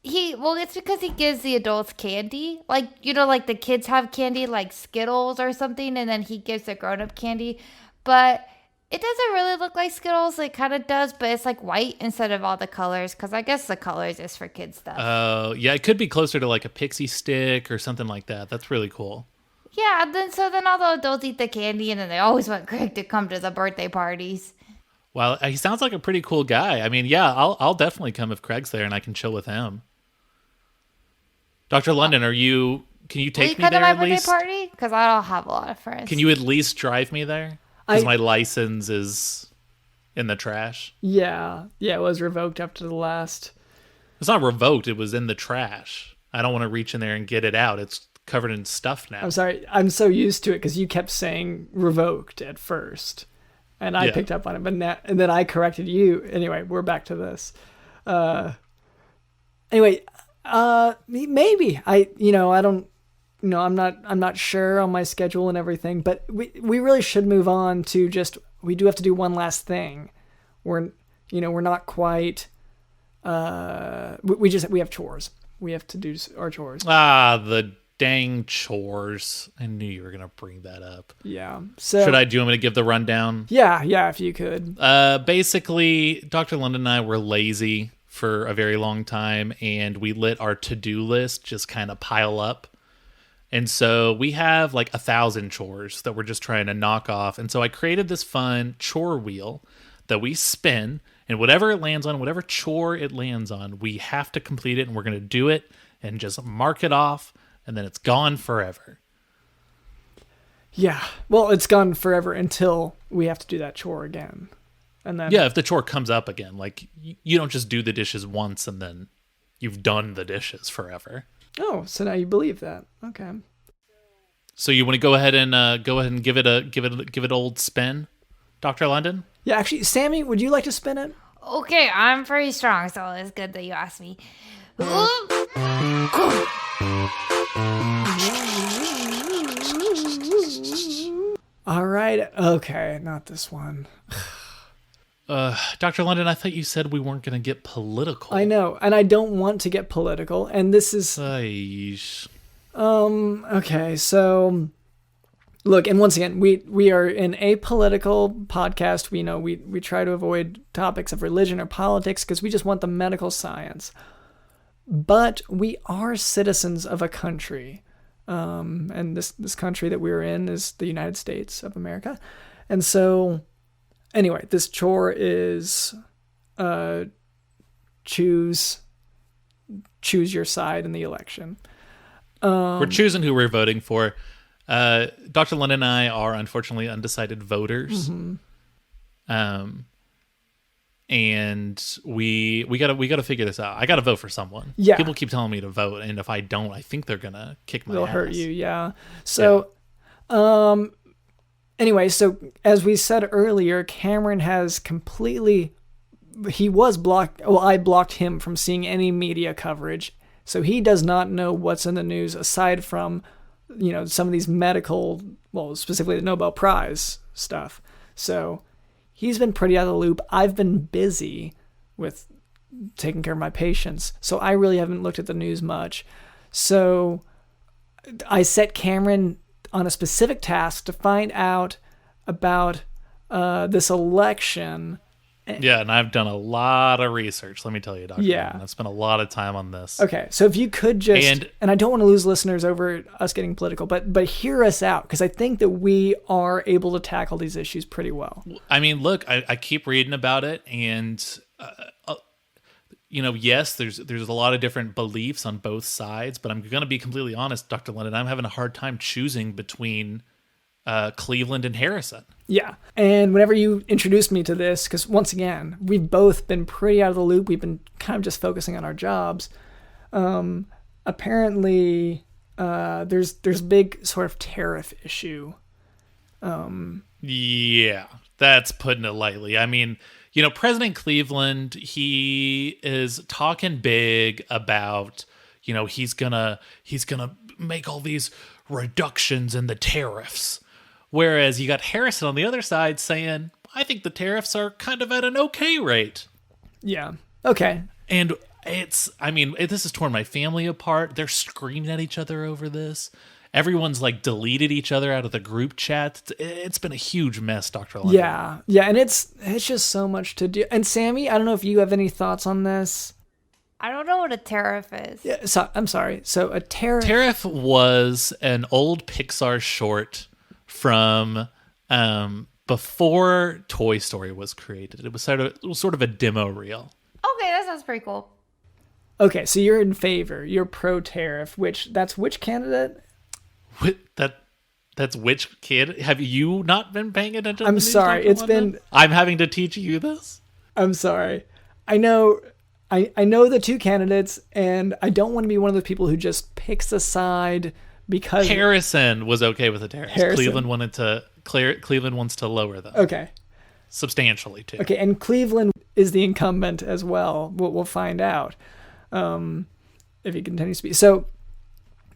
It's because he gives the adults candy. Like, like the kids have candy like Skittles or something, and then he gives the grown-up candy. But it doesn't really look like Skittles. It kind of does, but it's like white instead of all the colors, because I guess the colors is for kids stuff. Oh, yeah, it could be closer to like a pixie stick or something like that. That's really cool. Yeah, then all the adults eat the candy, and then they always want Craig to come to the birthday parties. Well, he sounds like a pretty cool guy. I mean, yeah, I'll definitely come if Craig's there and I can chill with him. Dr. London, can you take me there at least? Will you come to my birthday party? Because I don't have a lot of friends. Can you at least drive me there? Because my license is in the trash. Yeah, it was revoked after the last. It's not revoked. It was in the trash. I don't want to reach in there and get it out. It's covered in stuff now. I'm sorry. I'm so used to it because you kept saying revoked at first. And I picked up on it, and then I corrected you. Anyway, we're back to this. Maybe I don't, I'm not sure on my schedule and everything, but we really should move on to we do have to do one last thing. We're not quite, we have chores. We have to do our chores. The dang chores. I knew you were going to bring that up. Yeah. So do you want me to give the rundown? Yeah, if you could. Basically, Dr. London and I were lazy for a very long time, and we let our to-do list just kind of pile up. And so we have like 1,000 chores that we're just trying to knock off. And so I created this fun chore wheel that we spin, and whatever it lands on, whatever chore it lands on, we have to complete it, and we're going to do it and just mark it off. And then it's gone forever. Yeah. Well, it's gone forever until we have to do that chore again. And then if the chore comes up again, like you don't just do the dishes once and then you've done the dishes forever. Oh, so now you believe that. Okay. So you want to go ahead and give it old spin, Dr. London? Yeah, actually, Sammy, would you like to spin it? Okay, I'm pretty strong, so it's good that you asked me. All right. Okay, not this one. Dr. London, I thought you said we weren't going to get political. I know, and I don't want to get political, and this is... Okay, so... Look, and once again, we are an apolitical podcast. We try to avoid topics of religion or politics because we just want the medical science. But we are citizens of a country. And this country that we're in is the United States of America. And so, anyway, this chore is choose your side in the election. We're choosing who we're voting for. Dr. London and I are unfortunately undecided voters. Mm-hmm. And we gotta figure this out. I gotta vote for someone. Yeah. People keep telling me to vote, and if I don't, I think they're gonna kick my ass. They'll hurt you, yeah. So, anyway, so as we said earlier, Cameron has completely... He was blocked... Well, I blocked him from seeing any media coverage. So he does not know what's in the news aside from, some of these medical... Well, specifically the Nobel Prize stuff. So... He's been pretty out of the loop. I've been busy with taking care of my patients, so I really haven't looked at the news much. So I set Cameron on a specific task to find out about this election. Yeah, and I've done a lot of research, let me tell you, Dr. Yeah. I've spent a lot of time on this. Okay, so if you could just... And I don't want to lose listeners over us getting political, but hear us out, because I think that we are able to tackle these issues pretty well. I mean, look, I keep reading about it, and, yes, there's a lot of different beliefs on both sides, but I'm going to be completely honest, Dr. London, I'm having a hard time choosing between Cleveland and Harrison. Yeah. And whenever you introduced me to this, because once again, we've both been pretty out of the loop. We've been kind of just focusing on our jobs. apparently there's big sort of tariff issue. Yeah, that's putting it lightly. I mean, President Cleveland, he is talking big about, he's gonna make all these reductions in the tariffs. Whereas you got Harrison on the other side saying, I think the tariffs are kind of at an okay rate. Yeah. Okay. And this has torn my family apart. They're screaming at each other over this. Everyone's like deleted each other out of the group chat. It's been a huge mess, Dr. London. Yeah. Yeah. And it's just so much to do. And Sammy, I don't know if you have any thoughts on this. I don't know what a tariff is. Yeah. So, I'm sorry. So a tariff. Tariff was an old Pixar short from before Toy Story was created. It was sort of a demo reel. Okay, that sounds pretty cool. Okay, so you're in favor. You're pro-tariff. Which candidate? That's which kid? Have you not been paying attention? I'm sorry. It's been. I'm having to teach you this. I'm sorry. I know the two candidates, and I don't want to be one of those people who just picks a side because Harrison was okay with the tariffs. Harrison. Cleveland wants to lower them. Okay. Substantially too. Okay, and Cleveland is the incumbent as well. We'll find out if he continues to be. So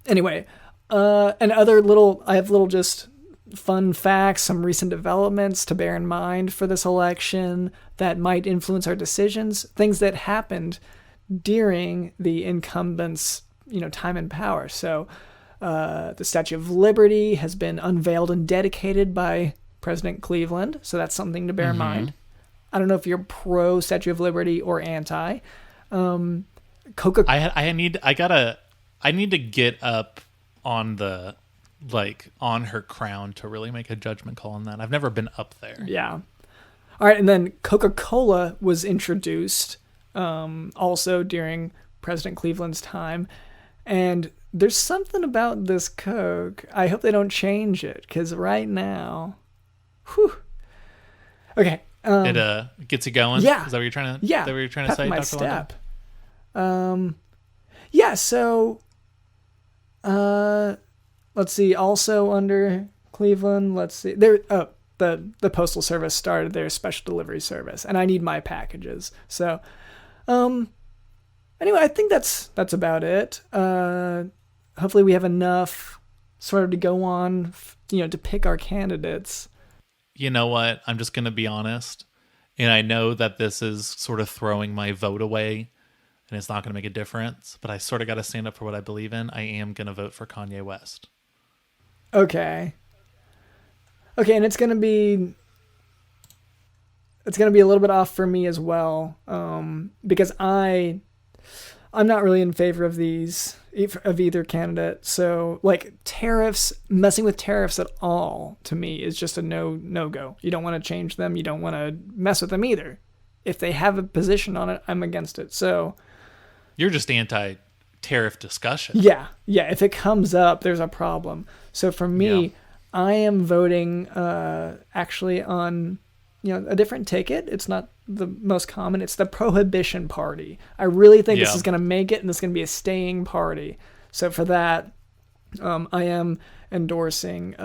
anyway, I have little just fun facts, some recent developments to bear in mind for this election that might influence our decisions, things that happened during the incumbent's time in power. So the Statue of Liberty has been unveiled and dedicated by President Cleveland, so that's something to bear in mind. I don't know if you're pro Statue of Liberty or anti. I need to get up on the on her crown to really make a judgment call on that. I've never been up there. Yeah. All right, and then Coca-Cola was introduced also during President Cleveland's time, and there's something about this Coke. I hope they don't change it, because right now, whew. Okay. It gets you going? Yeah. Is that what you're trying to? Yeah. Is that what you're trying to say, my Dr. step. Yeah. So, let's see. Also under Cleveland, let's see. The Postal Service started their special delivery service, and I need my packages. So, anyway, I think that's about it. Hopefully we have enough sort of to go on, to pick our candidates. You know what? I'm just going to be honest. And I know that this is sort of throwing my vote away and it's not going to make a difference, but I sort of got to stand up for what I believe in. I am going to vote for Kanye West. Okay. And it's going to be a little bit off for me as well. Because I'm not really in favor of either candidate. So messing with tariffs at all to me is just a no-go. You don't want to change them. You don't want to mess with them either. If they have a position on it, I'm against it. So you're just anti-tariff discussion. Yeah. If it comes up, there's a problem. So for me, I am voting actually on a different ticket. It's not the most common. It's the Prohibition Party. I really think this is going to make it, and this is going to be a staying party. So for that, I am endorsing,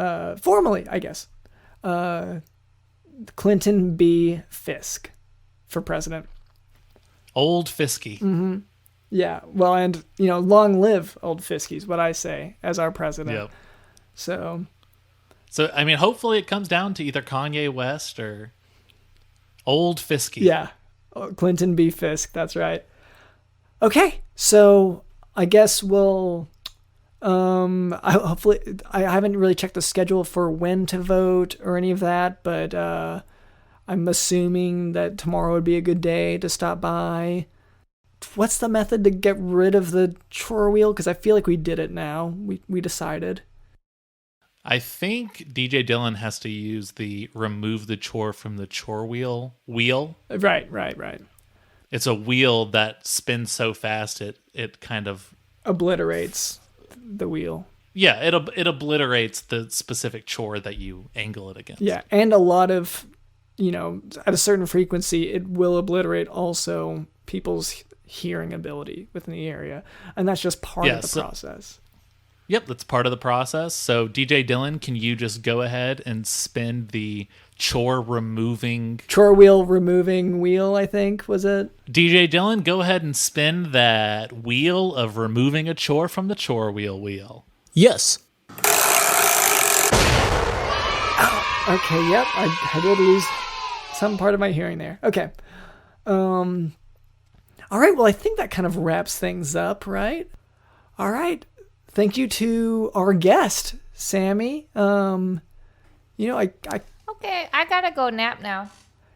formally, I guess, Clinton B. Fisk for president. Old Fisky. Mm-hmm. Yeah. Well, and, long live Old Fisky is what I say as our president. Yep. So, I mean, hopefully it comes down to either Kanye West or Old Fisky. Yeah. Clinton B. Fisk. That's right. Okay. So I guess we'll, hopefully I haven't really checked the schedule for when to vote or any of that, but, I'm assuming that tomorrow would be a good day to stop by. What's the method to get rid of the chore wheel? Because I feel like we did it now. We decided. I think DJ Dylan has to use the remove the chore from the chore wheel. Right. It's a wheel that spins so fast it kind of obliterates the wheel. Yeah, it obliterates the specific chore that you angle it against. Yeah, and a lot of, at a certain frequency, it will obliterate also people's hearing ability within the area, and that's just part of the process. Yep, that's part of the process. So DJ Dylan, can you just go ahead and spin the chore wheel removing wheel, I think, was it? DJ Dylan, go ahead and spin that wheel of removing a chore from the chore wheel. Yes. Okay, yep, I did lose some part of my hearing there. Okay. All right, well, I think that kind of wraps things up, right? All right. Thank you to our guest, Sammy. Okay, I gotta go nap now.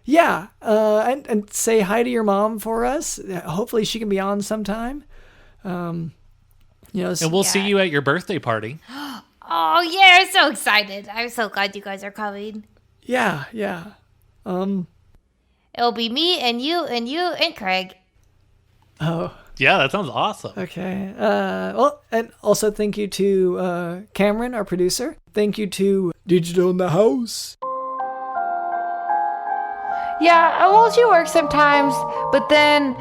Yeah, and say hi to your mom for us. Hopefully she can be on sometime. And we'll see you at your birthday party. Oh, yeah, I'm so excited. I'm so glad you guys are coming. Yeah. It'll be me and you and Craig. Oh. Yeah, that sounds awesome. Okay. And also thank you to Cameron, our producer. Thank you to Digital in the House. Yeah, she works sometimes, but then,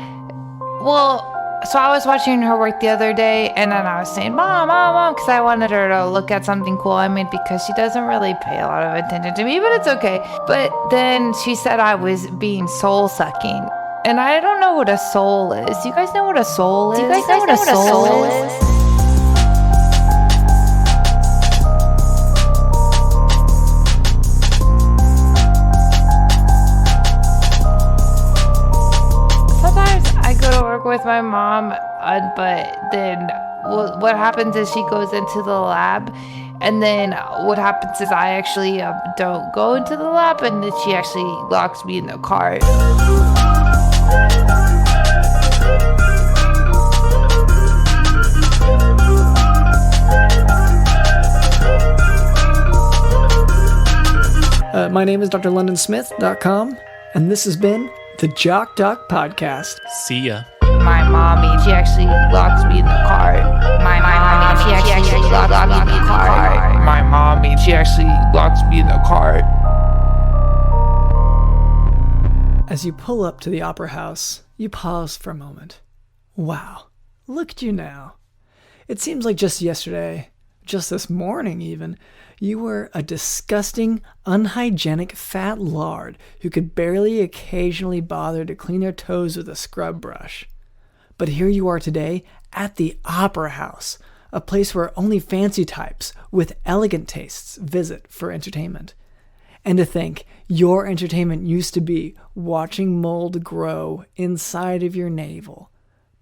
so I was watching her work the other day, and then I was saying, Mom, because I wanted her to look at something cool I made, because she doesn't really pay a lot of attention to me, but it's okay. But then she said I was being soul-sucking, and I don't know what a soul is. Do you guys know what a soul is? With my mom, but then what happens is she goes into the lab, and then what happens is I actually don't go into the lab, and then she actually locks me in the car. My name is drlondonsmith.com, and this has been the Jock Doc Podcast. See ya. My mommy, she actually locks me in the car. My mommy, she actually locks me in the car. My mommy, she actually locks me in the car. As you pull up to the Opera House, you pause for a moment. Wow, look at you now. It seems like just yesterday, just this morning even, you were a disgusting, unhygienic fat lard who could barely occasionally bother to clean their toes with a scrub brush. But here you are today at the Opera House, a place where only fancy types with elegant tastes visit for entertainment. And to think, your entertainment used to be watching mold grow inside of your navel.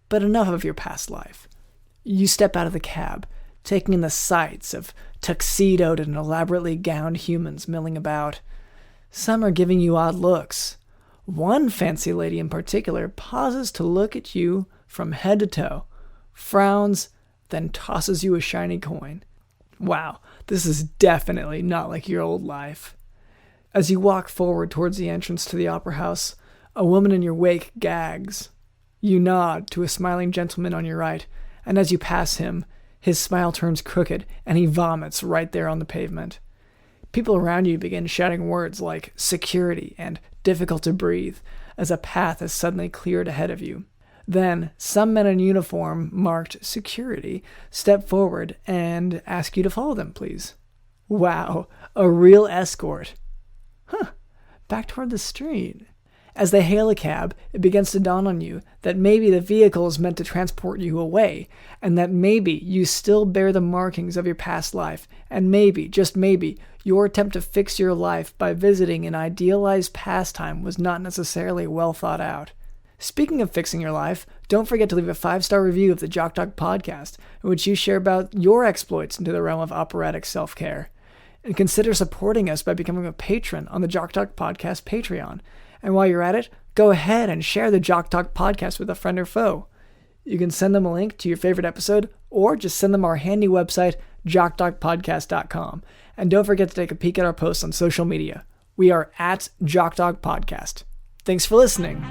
But enough of your past life. You step out of the cab, taking in the sights of tuxedoed and elaborately gowned humans milling about. Some are giving you odd looks. One fancy lady in particular pauses to look at you from head to toe, frowns, then tosses you a shiny coin. Wow, this is definitely not like your old life. As you walk forward towards the entrance to the Opera House, a woman in your wake gags. You nod to a smiling gentleman on your right, and as you pass him, his smile turns crooked and he vomits right there on the pavement. People around you begin shouting words like security and difficult to breathe as a path is suddenly cleared ahead of you. Then, some men in uniform marked security step forward and ask you to follow them, please. Wow, a real escort. Back toward the street. As they hail a cab, it begins to dawn on you that maybe the vehicle is meant to transport you away, and that maybe you still bear the markings of your past life, and maybe, just maybe, your attempt to fix your life by visiting an idealized pastime was not necessarily well thought out. Speaking of fixing your life, don't forget to leave a 5-star review of the Jock Doc Podcast, in which you share about your exploits into the realm of operatic self-care. And consider supporting us by becoming a patron on the Jock Doc Podcast Patreon. And while you're at it, go ahead and share the Jock Doc Podcast with a friend or foe. You can send them a link to your favorite episode, or just send them our handy website, jockdogpodcast.com. And don't forget to take a peek at our posts on social media. We are at Jock Dog Podcast. Thanks for listening.